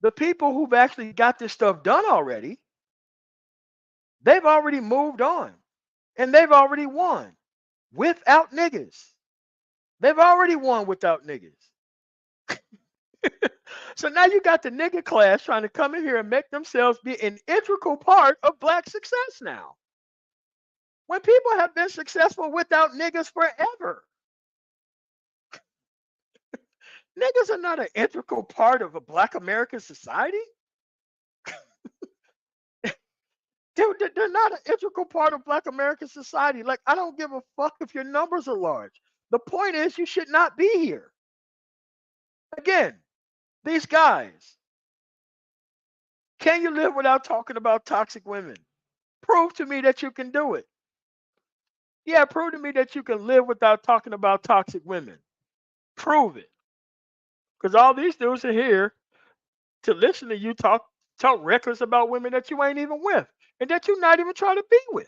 The people who've actually got this stuff done already, they've already moved on and they've already won without niggas. They've already won without niggas. So now you got the nigga class trying to come in here and make themselves be an integral part of black success now. When people have been successful without niggas forever. Niggas are not an integral part of a black American society. They're not an integral part of black American society. Like, I don't give a fuck if your numbers are large. The point is, you should not be here. Again, these guys, can you live without talking about toxic women? Prove to me that you can do it. Yeah, prove to me that you can live without talking about toxic women. Prove it. Because all these dudes are here to listen to you talk reckless about women that you ain't even with and that you're not even trying to be with.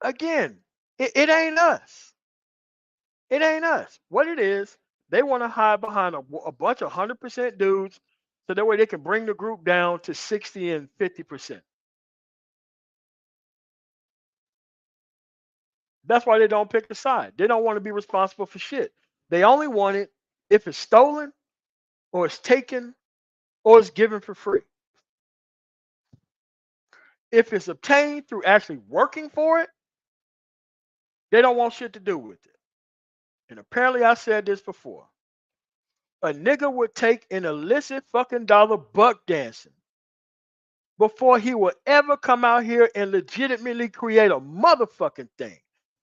Again, it ain't us. It ain't us. What it is, they want to hide behind a bunch of 100% dudes so that way they can bring the group down to 60 and 50%. That's why they don't pick a side. They don't want to be responsible for shit. They only want it if it's stolen or it's taken or it's given for free. If it's obtained through actually working for it, they don't want shit to do with it. And apparently I said this before. A nigga would take an illicit fucking dollar buck dancing before he will ever come out here and legitimately create a motherfucking thing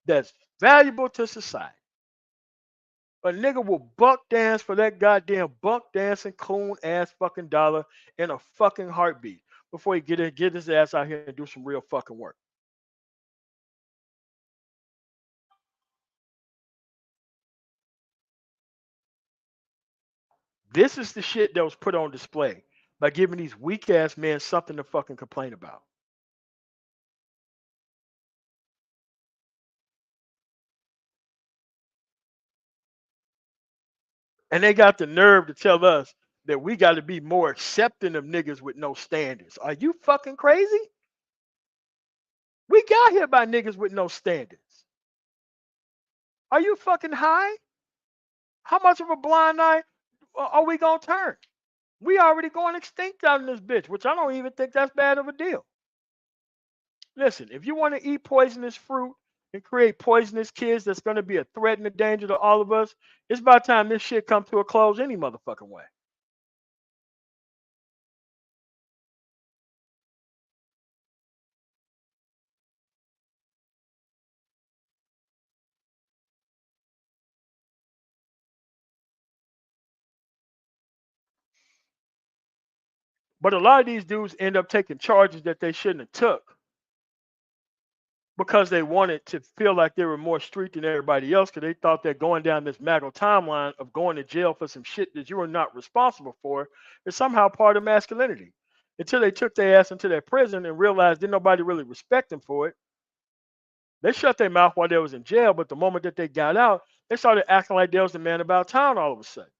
that's valuable to society. A nigga will buck dance for that goddamn buck dancing coon ass fucking dollar in a fucking heartbeat before he get his ass out here and do some real fucking work. This is the shit that was put on display by giving these weak ass men something to fucking complain about. And they got the nerve to tell us that we got to be more accepting of niggas with no standards. Are you fucking crazy? We got here by niggas with no standards. Are you fucking high? How much of a blind eye are we gonna turn? We already going extinct out in this bitch, which I don't even think that's bad of a deal. Listen, if you want to eat poisonous fruit and create poisonous kids that's going to be a threat and a danger to all of us, it's about time this shit come to a close any motherfucking way. But a lot of these dudes end up taking charges that they shouldn't have took because they wanted to feel like they were more street than everybody else because they thought that going down this Maggle timeline of going to jail for some shit that you were not responsible for is somehow part of masculinity. Until they took their ass into that prison and realized didn't nobody really respect them for it. They shut their mouth while they was in jail, but the moment that they got out, they started acting like they was the man about town all of a sudden.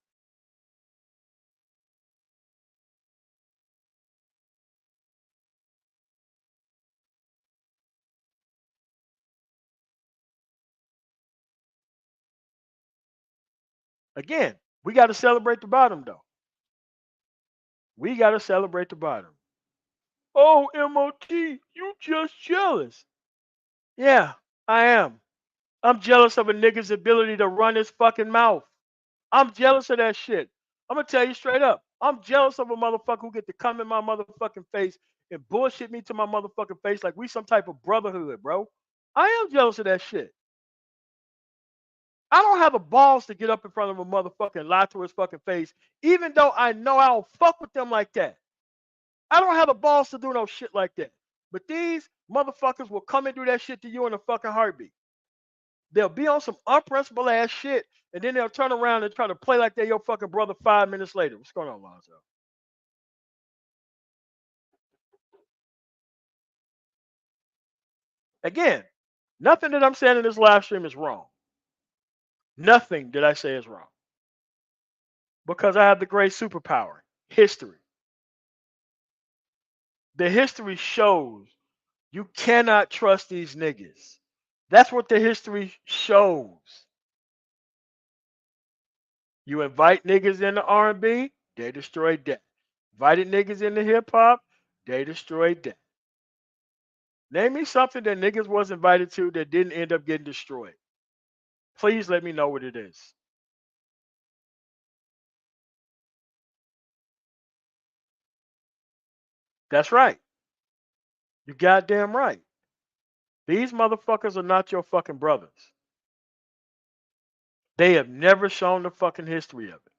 Again, we got to celebrate the bottom though. We got to celebrate the bottom. Oh, MOT, you just jealous. Yeah, I am. I'm jealous of a nigga's ability to run his fucking mouth. I'm jealous of that shit. I'm gonna tell you straight up. I'm jealous of a motherfucker who get to come in my motherfucking face and bullshit me to my motherfucking face like we some type of brotherhood, bro. I am jealous of that shit. I don't have the balls to get up in front of a motherfucker and lie to his fucking face, even though I know I don't fuck with them like that. I don't have the balls to do no shit like that. But these motherfuckers will come and do that shit to you in a fucking heartbeat. They'll be on some unprincipled ass shit, and then they'll turn around and try to play like they're your fucking brother 5 minutes later. What's going on, Lonzo? Again, nothing that I'm saying in this live stream is wrong. Nothing that I say is wrong. Because I have the great superpower, history. The history shows you cannot trust these niggas. That's what the history shows. You invite niggas into R&B, they destroyed that. Invited niggas into hip hop, they destroyed that. Name me something that niggas was invited to that didn't end up getting destroyed. Please let me know what it is. That's right. You goddamn right. These motherfuckers are not your fucking brothers. They have never shown the fucking history of it.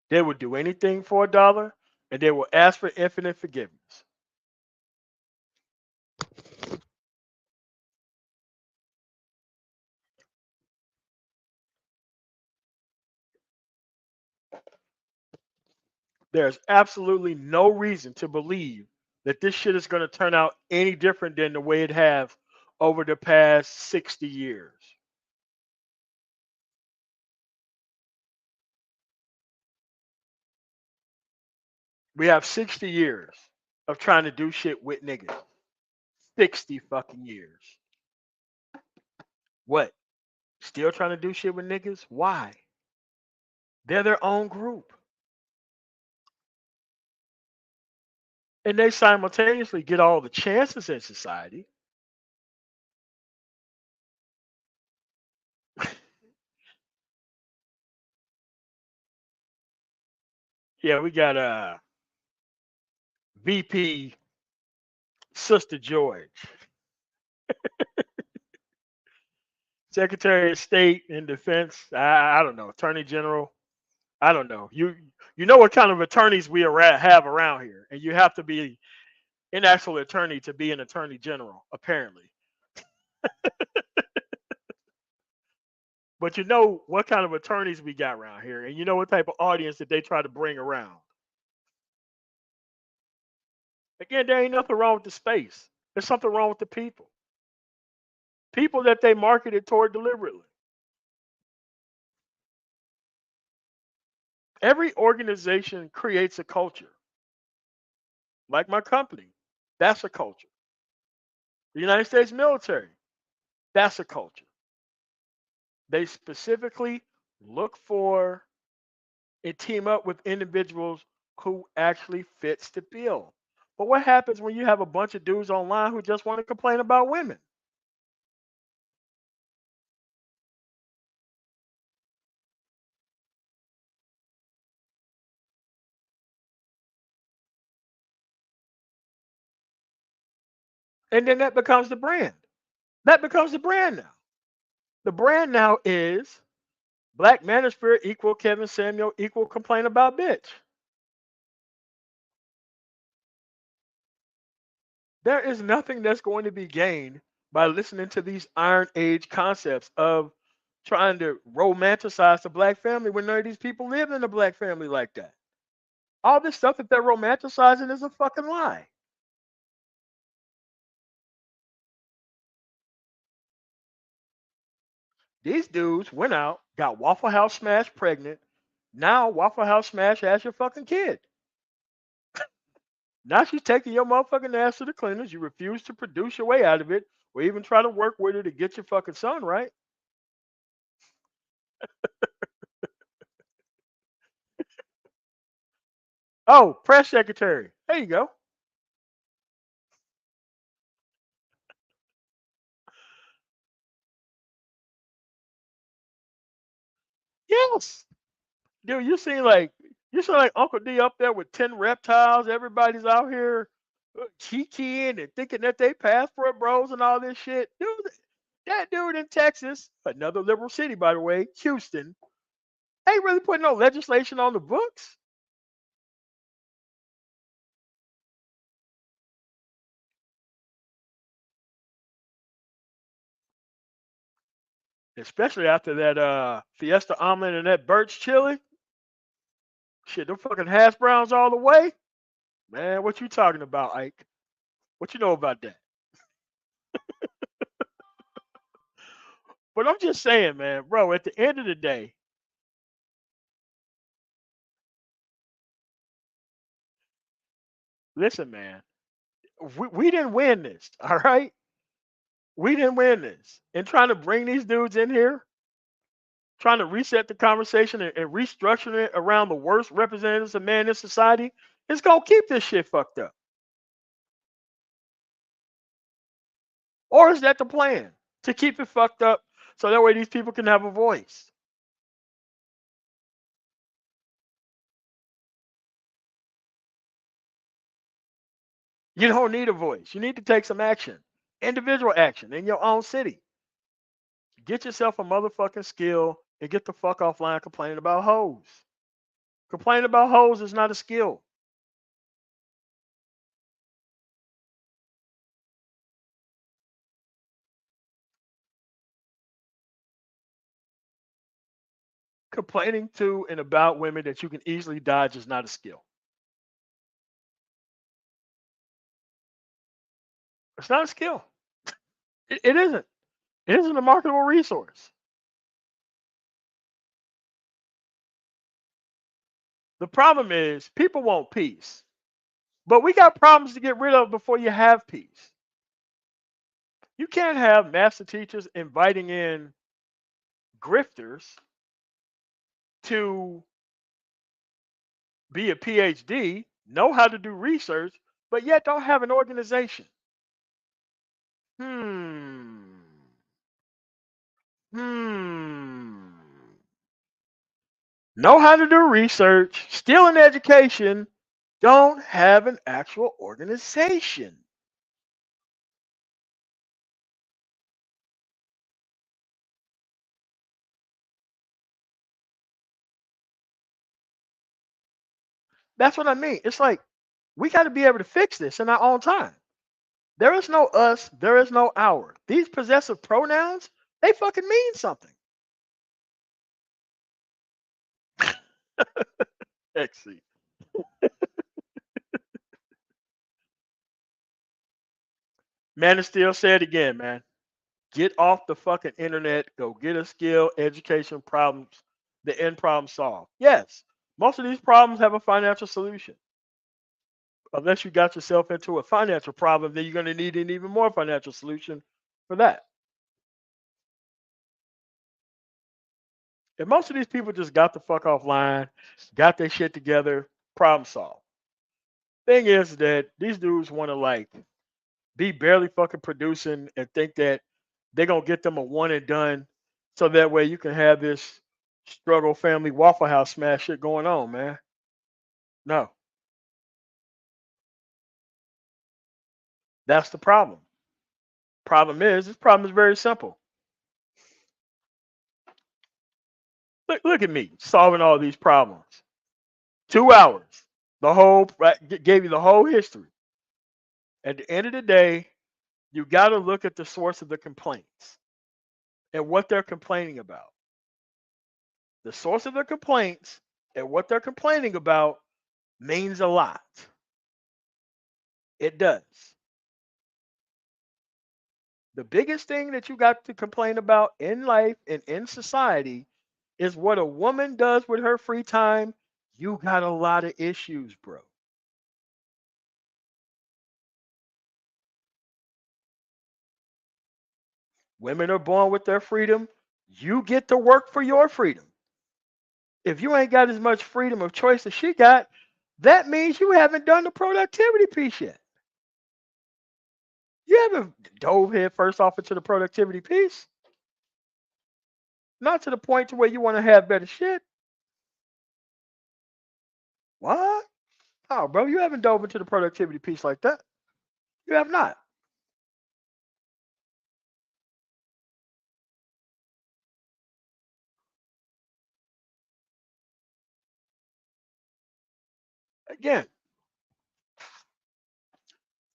They would do anything for a dollar, and they will ask for infinite forgiveness. There's absolutely no reason to believe that this shit is going to turn out any different than the way it has over the past 60 years. We have 60 years of trying to do shit with niggas. 60 fucking years. What? Still trying to do shit with niggas? Why? They're their own group. And they simultaneously get all the chances in society. Yeah, we got VP Sister George, Secretary of State and Defense. I don't know, Attorney General. I don't know. You know what kind of attorneys we have around here, and you have to be an actual attorney to be an attorney general, apparently. But you know what kind of attorneys we got around here, and you know what type of audience that they try to bring around. Again, there ain't nothing wrong with the space. There's something wrong with the people. People that they marketed toward deliberately. Every organization creates a culture. Like my company, that's a culture. The United States military, that's a culture. They specifically look for and team up with individuals who actually fits the bill. But what happens when you have a bunch of dudes online who just want to complain about women? And then that becomes the brand. That becomes the brand now. The brand now is Black Manosphere equal Kevin Samuel equal complain about bitch. There is nothing that's going to be gained by listening to these Iron Age concepts of trying to romanticize the black family when none of these people live in a black family like that. All this stuff that they're romanticizing is a fucking lie. These dudes went out, got Waffle House Smash pregnant. Now Waffle House Smash has your fucking kid. Now she's taking your motherfucking ass to the cleaners. You refuse to produce your way out of it, or even try to work with her to get your fucking son right. Oh, press secretary. There you go. Yes, dude. You see like Uncle D up there with 10 reptiles. Everybody's out here kikiing and thinking that they passport bros and all this shit, dude. That dude in Texas, another liberal city by the way, Houston, ain't really putting no legislation on the books. Especially after that Fiesta omelet and that birch chili. Shit, them fucking hash browns all the way. Man, what you talking about, Ike? What you know about that? But I'm just saying, man, bro, at the end of the day, listen, man, we didn't win this, all right? We didn't win this. And trying to bring these dudes in here, trying to reset the conversation and restructure it around the worst representatives of man in society, it's going to keep this shit fucked up. Or is that the plan? To keep it fucked up so that way these people can have a voice. You don't need a voice. You need to take some action, individual action in your own city. Get yourself a motherfucking skill and get the fuck offline complaining about hoes. Complaining about hoes is not a skill. Complaining to and about women that you can easily dodge is not a skill. It's not a skill. It isn't. It isn't a marketable resource. The problem is people want peace, but we got problems to get rid of before you have peace. You can't have master teachers inviting in grifters to be a PhD, know how to do research, but yet don't have an organization. Hmm. Hmm. Know how to do research, still in education, don't have an actual organization. That's what I mean. It's like we got to be able to fix this in our own time. There is no us, there is no our. These possessive pronouns, they fucking mean something. Exy. Man, it's still said again, man. Get off the fucking internet. Go get a skill, education, problems, the end problem solved. Yes, most of these problems have a financial solution. Unless you got yourself into a financial problem, then you're going to need an even more financial solution for that. And most of these people just got the fuck offline, got their shit together, problem solved. Thing is that these dudes want to like be barely fucking producing and think that they're gonna get them a one and done, so that way you can have this struggle family Waffle House smash shit going on, man. No, that's the problem. This problem is very simple. Look at me solving all these problems. 2 hours. Gave you the whole history. At the end of the day, you got to look at the source of the complaints and what they're complaining about. The source of their complaints and what they're complaining about means a lot. It does. The biggest thing that you got to complain about in life and in society is what a woman does with her free time. You got a lot of issues, bro. Women are born with their freedom. You get to work for your freedom. If you ain't got as much freedom of choice as she got, that means you haven't done the productivity piece yet. You haven't dove head first off into the productivity piece. Not to the point to where you want to have better shit. What? Oh, bro, you haven't dove into the productivity piece like that. You have not. Again,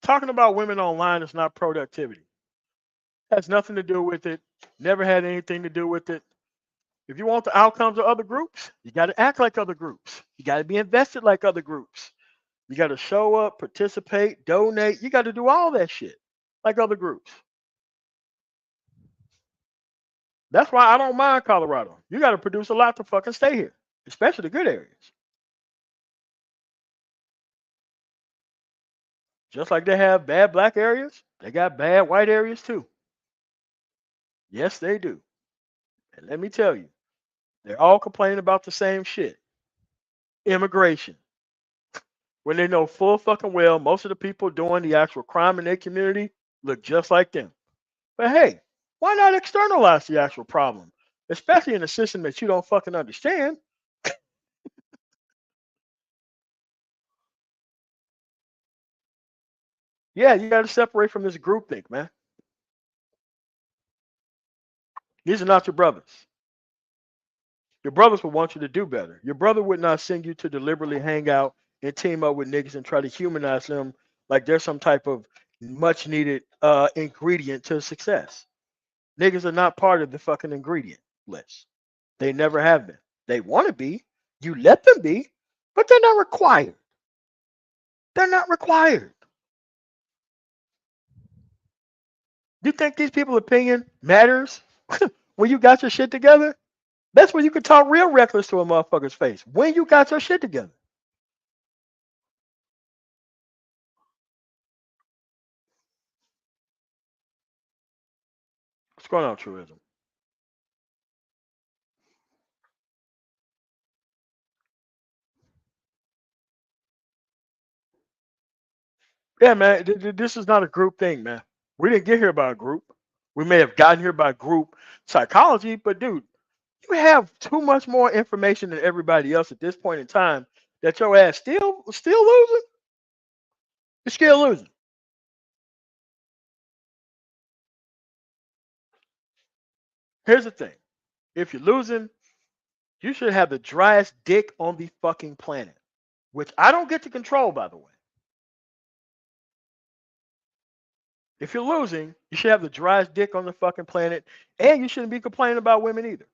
talking about women online is not productivity. Has nothing to do with it. Never had anything to do with it. If you want the outcomes of other groups, you got to act like other groups. You got to be invested like other groups. You got to show up, participate, donate. You got to do all that shit like other groups. That's why I don't mind Colorado. You got to produce a lot to fucking stay here, especially the good areas. Just like they have bad black areas, they got bad white areas too. Yes, they do. And let me tell you, they're all complaining about the same shit: immigration. When they know full fucking well most of the people doing the actual crime in their community look just like them. But hey, why not externalize the actual problem? Especially in a system that you don't fucking understand. Yeah, you got to separate from this groupthink, man. These are not your brothers. Your brothers would want you to do better. Your brother would not send you to deliberately hang out and team up with niggas and try to humanize them like they're some type of much needed ingredient to success. Niggas are not part of the fucking ingredient list. They never have been. They want to be. You let them be, but they're not required. They're not required. You think these people's opinion matters when you got your shit together? That's when you can talk real reckless to a motherfucker's face. When you got your shit together. What's going on, truism? Yeah, man. This is not a group thing, man. We didn't get here by a group. We may have gotten here by group psychology, but dude, you have too much more information than everybody else at this point in time that your ass still losing. You're still losing. Here's the thing: if you're losing, you should have the driest dick on the fucking planet, which I don't get to control, by the way. If you're losing, you should have the driest dick on the fucking planet, and you shouldn't be complaining about women either.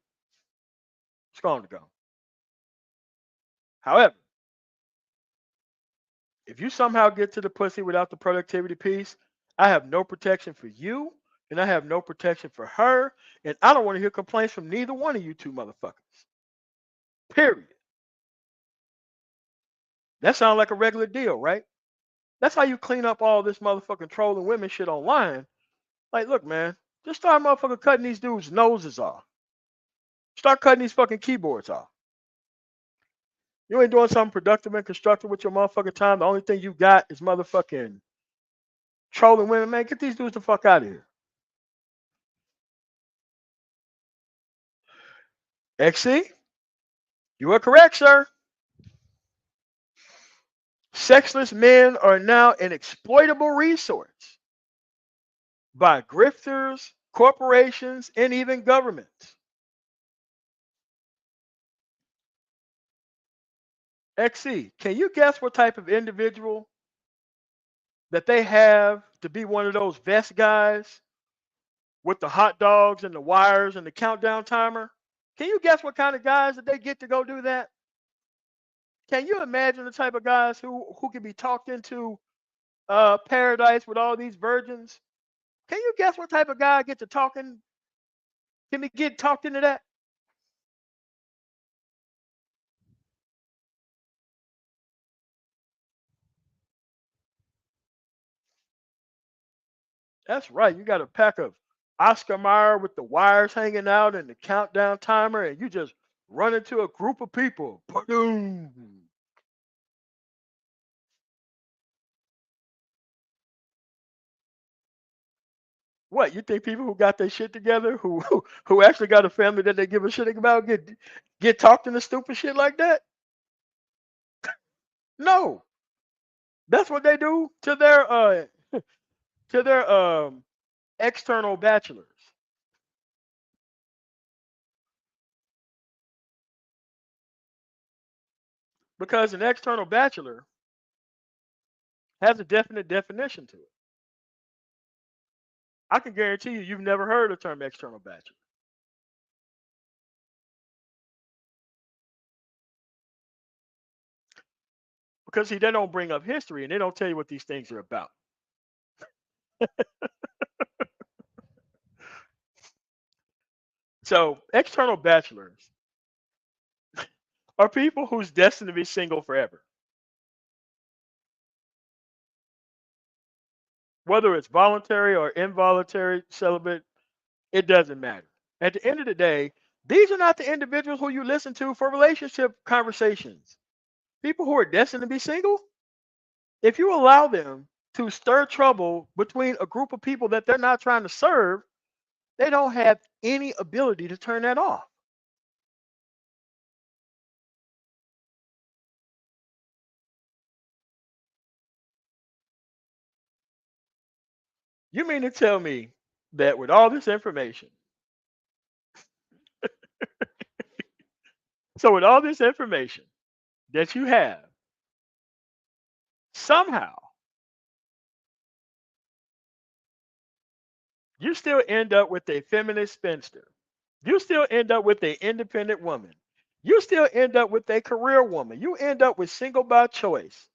It's going to go. However, if you somehow get to the pussy without the productivity piece, I have no protection for you, and I have no protection for her, and I don't want to hear complaints from neither one of you two motherfuckers. Period. That sounds like a regular deal, right? That's how you clean up all this motherfucking trolling women shit online. Like, look, man, just start motherfucking cutting these dudes' noses off. Start cutting these fucking keyboards off. You ain't doing something productive and constructive with your motherfucking time. The only thing you got is motherfucking trolling women, man. Get these dudes the fuck out of here. XC, you are correct, sir. Sexless men are now an exploitable resource by grifters, corporations, and even governments. XC, can you guess what type of individual that they have to be one of those vest guys with the hot dogs and the wires and the countdown timer? Can you guess what kind of guys that they get to go do that? Can you imagine the type of guys who can be talked into paradise with all these virgins? Can you guess what type of guy get to talking? Can we get talked into that? That's right. You got a pack of Oscar Mayer with the wires hanging out and the countdown timer, and you just run into a group of people. Boom. What you think people who got their shit together, who actually got a family that they give a shit about, get talked into stupid shit like that? No, that's what they do to their external bachelors. Because an external bachelor has a definite definition to it. I can guarantee you've never heard the term external bachelor. Because see, they don't bring up history and they don't tell you what these things are about. So external bachelors are people who's destined to be single forever. Whether it's voluntary or involuntary celibate, it doesn't matter. At the end of the day, these are not the individuals who you listen to for relationship conversations. People who are destined to be single, if you allow them to stir trouble between a group of people that they're not trying to serve, they don't have any ability to turn that off. You mean to tell me that with all this information, so with all this information that you have, somehow you still end up with a feminist spinster. You still end up with a independent woman. You still end up with a career woman. You end up with single by choice,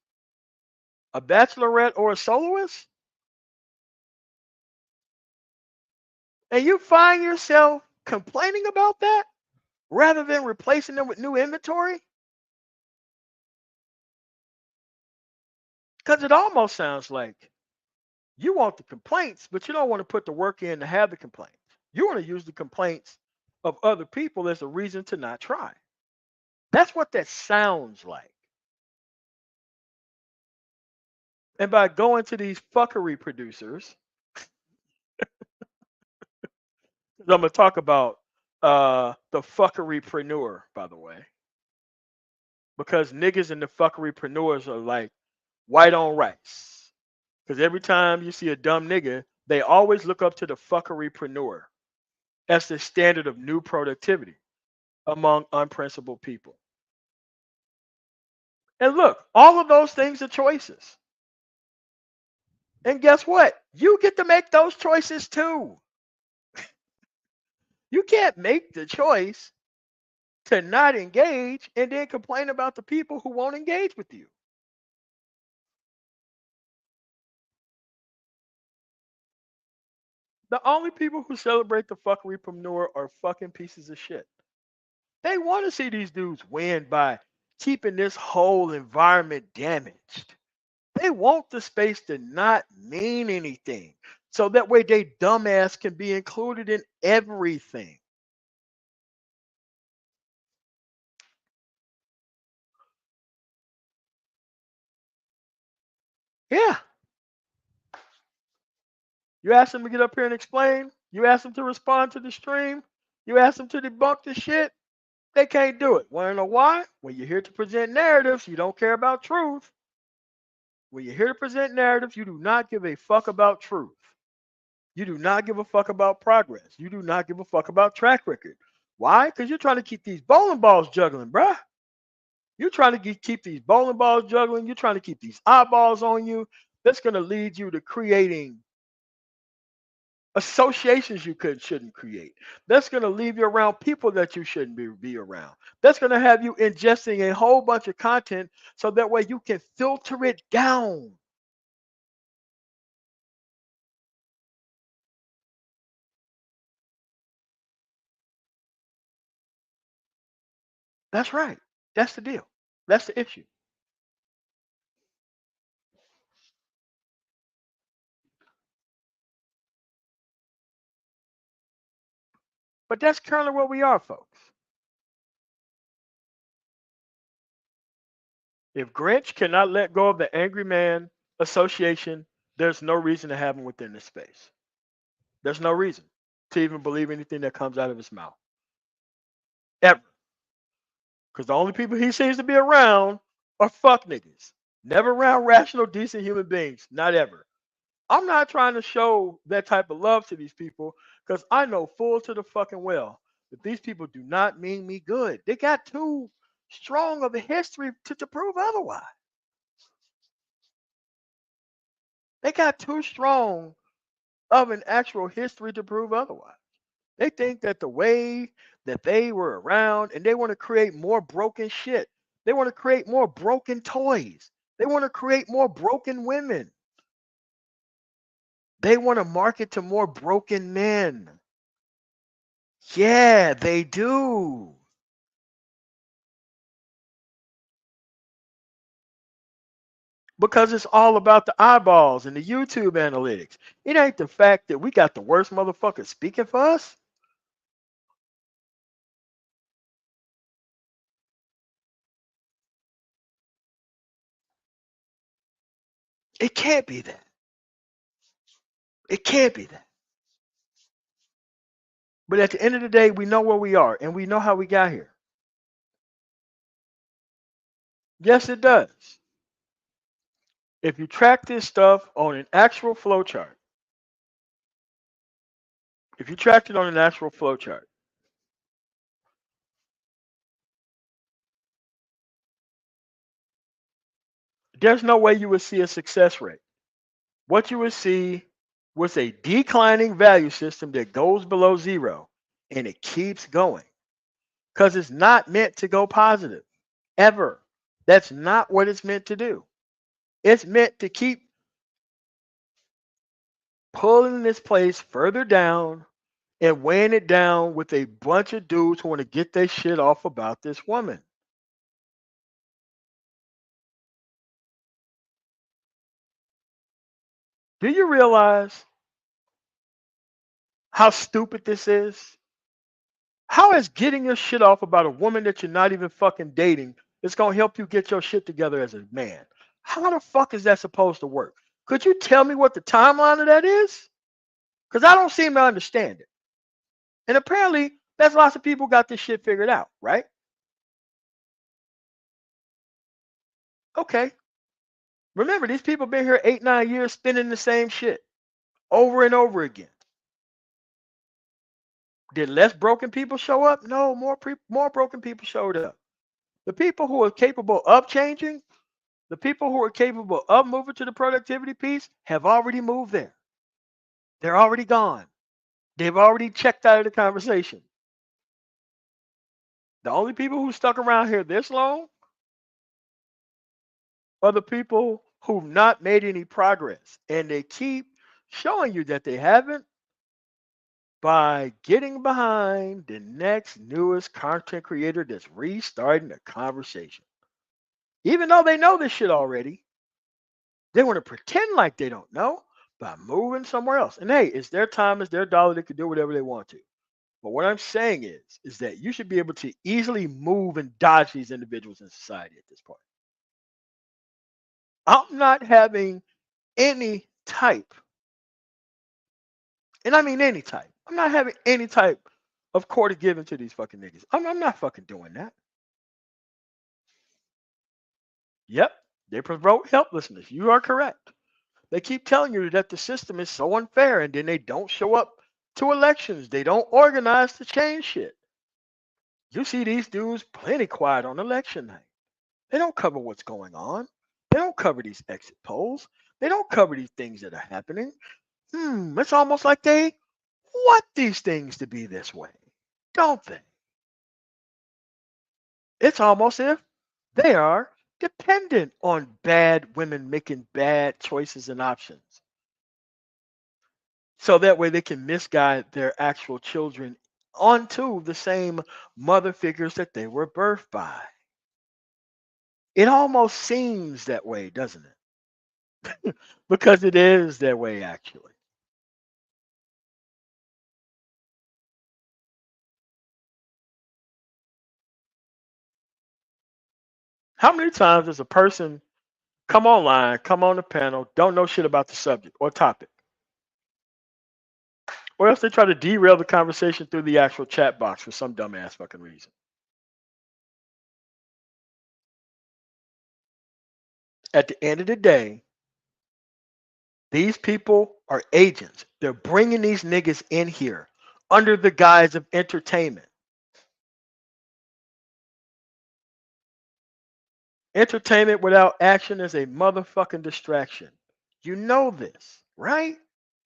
a bachelorette or a soloist, and you find yourself complaining about that rather than replacing them with new inventory? Because it almost sounds like you want the complaints, but you don't want to put the work in to have the complaints. You want to use the complaints of other people as a reason to not try. That's what that sounds like. And by going to these fuckery producers, I'm going to talk about the fuckerypreneur, by the way, because niggas and the fuckerypreneurs are like white on rice. Because every time you see a dumb nigga, they always look up to the fuckerypreneur as the standard of new productivity among unprincipled people. And look, all of those things are choices. And guess what? You get to make those choices too. You can't make the choice to not engage and then complain about the people who won't engage with you. The only people who celebrate the fuckerypreneur are fucking pieces of shit. They want to see these dudes win by keeping this whole environment damaged. They want the space to not mean anything. So that way they dumbass can be included in everything. Yeah. You ask them to get up here and explain. You ask them to respond to the stream. You ask them to debunk the shit. They can't do it. Want to know why? When you're here to present narratives, you don't care about truth. When you're here to present narratives, you do not give a fuck about truth. You do not give a fuck about progress. You do not give a fuck about track record. Why? Because you're trying to keep these bowling balls juggling, bruh. You're trying to keep these bowling balls juggling. You're trying to keep these eyeballs on you. That's going to lead you to creating associations you shouldn't create. That's going to leave you around people that you shouldn't be around. That's going to have you ingesting a whole bunch of content so that way you can filter it down. That's right. That's the deal. That's the issue. But that's currently where we are, folks. If Grynch cannot let go of the angry man association, there's no reason to have him within this space. There's no reason to even believe anything that comes out of his mouth. Ever. Because the only people he seems to be around are fuck niggas. Never around rational, decent human beings. Not ever. I'm not trying to show that type of love to these people because I know full to the fucking well that these people do not mean me good. They got too strong of a history to prove otherwise. They got too strong of an actual history to prove otherwise. They think that the way that they were around and they want to create more broken shit. They want to create more broken toys. They want to create more broken women. They want to market to more broken men. Yeah, they do. Because it's all about the eyeballs and the YouTube analytics. It ain't the fact that we got the worst motherfuckers speaking for us. It can't be that. It can't be that. But at the end of the day, we know where we are and we know how we got here. Yes, it does. If you track this stuff on an actual flow chart, if you tracked it on an actual flow chart, there's no way you would see a success rate. What you would see was a declining value system that goes below zero and it keeps going because it's not meant to go positive ever. That's not what it's meant to do. It's meant to keep pulling this place further down and weighing it down with a bunch of dudes who want to get their shit off about this woman. Do you realize how stupid this is? How is getting your shit off about a woman that you're not even fucking dating is going to help you get your shit together as a man? How the fuck is that supposed to work? Could you tell me what the timeline of that is? Because I don't seem to understand it. And apparently, there's lots of people got this shit figured out, right? Okay. Remember, these people been here 8, 9 years spinning the same shit over and over again. Did less broken people show up? No, more broken people showed up. The people who are capable of changing, the people who are capable of moving to the productivity piece have already moved there. They're already gone. They've already checked out of the conversation. The only people who stuck around here this long are the people who've not made any progress. And they keep showing you that they haven't by getting behind the next newest content creator that's restarting the conversation. Even though they know this shit already, they want to pretend like they don't know by moving somewhere else. And hey, it's their time, it's their dollar, they can do whatever they want to. But what I'm saying is that you should be able to easily move and dodge these individuals in society at this point. I'm not having any type, and I mean any type. I'm not having any type of quarter given to these fucking niggas. I'm not fucking doing that. Yep, they promote helplessness. You are correct. They keep telling you that the system is so unfair, and then they don't show up to elections. They don't organize to change shit. You see these dudes plenty quiet on election night. They don't cover what's going on. They don't cover these exit polls. They don't cover these things that are happening. It's almost like they want these things to be this way, don't they? It's almost if they are dependent on bad women making bad choices and options. So that way they can misguide their actual children onto the same mother figures that they were birthed by. It almost seems that way, doesn't it? Because it is that way, actually. How many times does a person come online, come on the panel, don't know shit about the subject or topic, Or else they try to derail the conversation through the actual chat box for some dumbass fucking reason. At the end of the day, these people are agents. They're bringing these niggas in here under the guise of entertainment. Entertainment without action is a motherfucking distraction. You know this, right?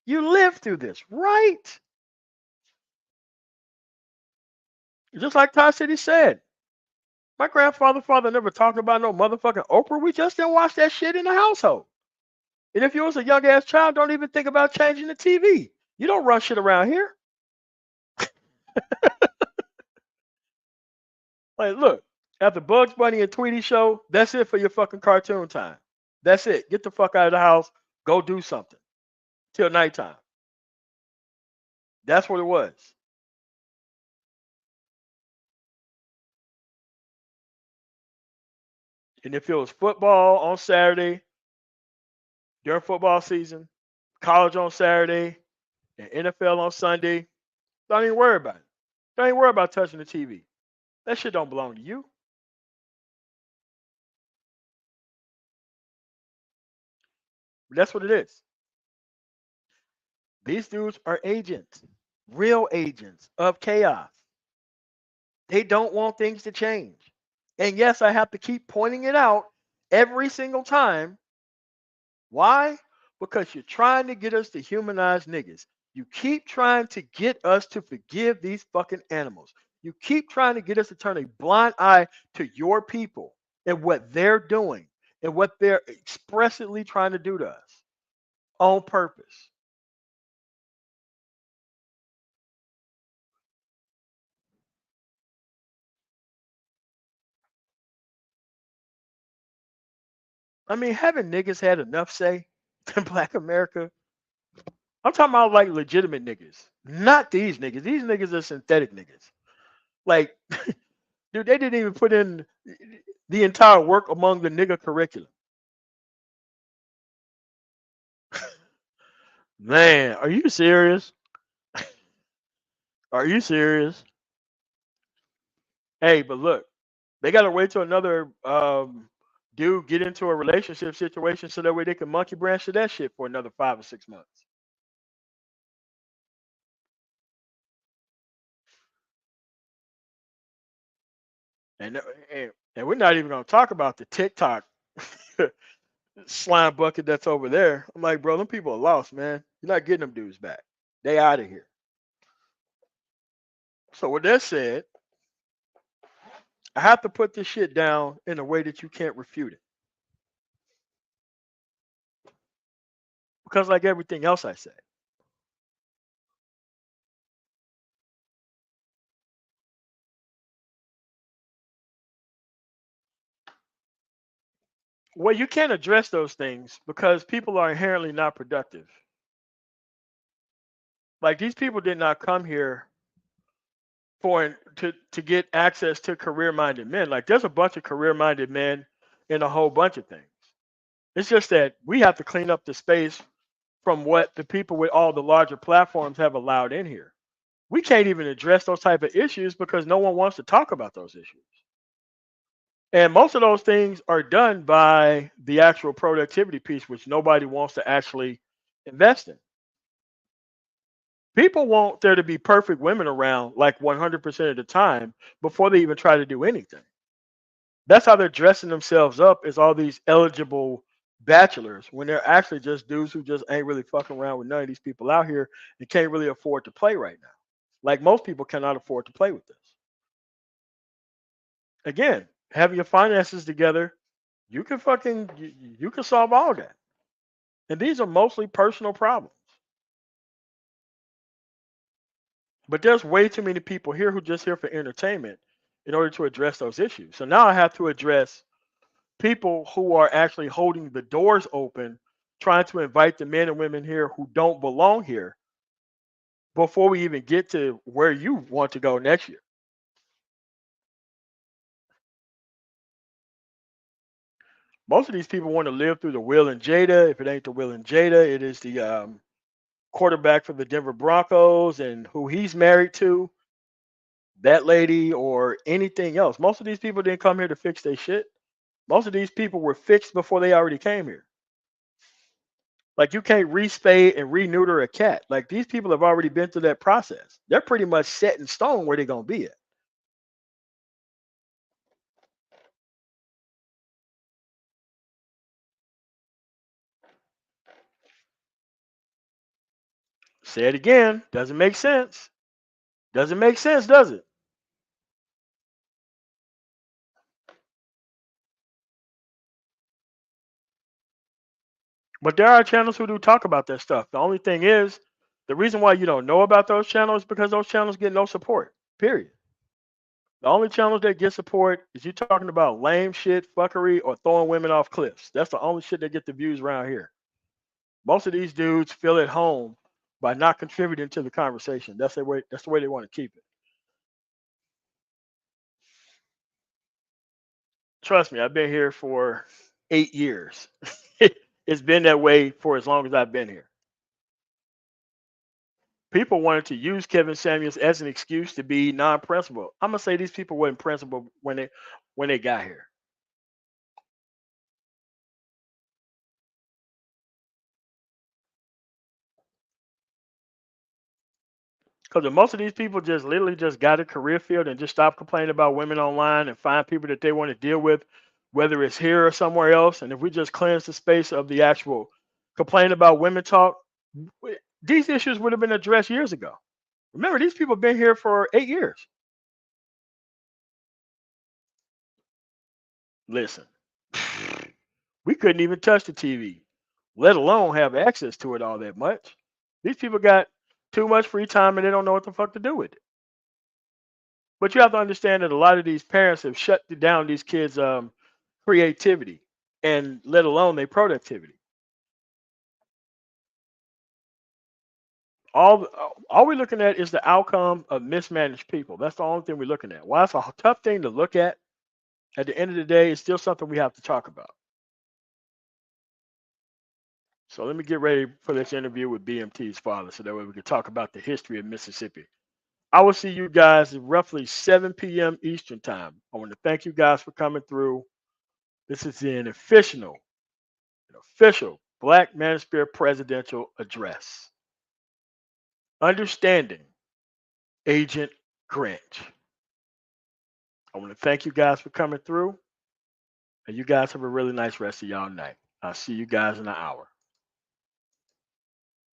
You lived through this, right? Just like Todd City said, my father never talked about no motherfucking Oprah. We just didn't watch that shit in the household. And if you was a young ass child, don't even think about changing the TV. You don't run shit around here. Like, look, after Bugs Bunny and Tweety show, that's it for your fucking cartoon time. That's it. Get the fuck out of the house. Go do something till nighttime. That's what it was. And if it was football on Saturday during football season, college on Saturday, and NFL on Sunday, don't even worry about it. Don't even worry about touching the TV. That shit don't belong to you. That's what it is. These dudes are agents, real agents of chaos. They don't want things to change. And yes, I have to keep pointing it out every single time. Why? Because you're trying to get us to humanize niggas. You keep trying to get us to forgive these fucking animals. You keep trying to get us to turn a blind eye to your people and what they're doing and what they're expressly trying to do to us on purpose. I mean, haven't niggas had enough say in Black America? I'm talking about like legitimate niggas, not these niggas. These niggas are synthetic niggas. Like, dude, they didn't even put in the entire work among the nigga curriculum. Man, are you serious? Are you serious? Hey, but look, they gotta wait till another dude get into a relationship situation so that way they can monkey branch to that shit for another 5 or 6 months. And and we're not even gonna talk about the TikTok slime bucket that's over there. I'm like, bro, them people are lost, man. You're not getting them dudes back. They out of here. So with that said, I have to put this shit down in a way that you can't refute it. Because like everything else I say, well, you can't address those things because people are inherently not productive. Like these people did not come here to get access to career minded men. Like there's a bunch of career minded men in a whole bunch of things. It's just that we have to clean up the space from what the people with all the larger platforms have allowed in here. We can't even address those type of issues because no one wants to talk about those issues. And most of those things are done by the actual productivity piece, which nobody wants to actually invest in. People want there to be perfect women around like 100% of the time before they even try to do anything. That's how they're dressing themselves up as all these eligible bachelors when they're actually just dudes who just ain't really fucking around with none of these people out here and can't really afford to play right now. Like most people cannot afford to play with this. Again, having your finances together, you can you can solve all that. And these are mostly personal problems. But there's way too many people here who just here for entertainment in order to address those issues. So now I have to address people who are actually holding the doors open, trying to invite the men and women here who don't belong here before we even get to where you want to go next year. Most of these people want to live through the Will and Jada. If it ain't the Will and Jada, it is the quarterback for the Denver Broncos and who he's married to, that lady, or anything else. Most of these people didn't come here to fix their shit. Most of these people were fixed before they already came here. Like you can't respay and reneuter a cat. Like these people have already been through that process. They're pretty much set in stone where they're gonna be at. Say it again. Doesn't make sense. Doesn't make sense, does it? But there are channels who do talk about that stuff. The only thing is, the reason why you don't know about those channels is because those channels get no support. Period. The only channels that get support is you talking about lame shit, fuckery, or throwing women off cliffs. That's the only shit that get the views around here. Most of these dudes feel at home by not contributing to the conversation. That's the way. That's the way they want to keep it. Trust me, I've been here for 8 years. It's been that way for as long as I've been here. People wanted to use Kevin Samuels as an excuse to be non-principled. I'm gonna say these people weren't principled when they got here. Because most of these people just literally just got a career field and just stop complaining about women online and find people that they want to deal with, whether it's here or somewhere else. And if we just cleanse the space of the actual complain about women talk, these issues would have been addressed years ago. Remember, these people have been here for 8 years. Listen, we couldn't even touch the TV, let alone have access to it all that much. These people got too much free time and they don't know what the fuck to do with it. But you have to understand that a lot of these parents have shut down these kids' creativity and let alone their productivity. All all we're looking at is the outcome of mismanaged people. That's the only thing we're looking at. While it's a tough thing to look at the end of the day, it's still something we have to talk about. So let me get ready for this interview with BMT's father so that way we can talk about the history of Mississippi. I will see you guys at roughly 7 p.m. Eastern time. I want to thank you guys for coming through. This is an official Black Manosphere presidential address. Understanding Agent Grynch. I want to thank you guys for coming through, and you guys have a really nice rest of y'all night. I'll see you guys in an hour.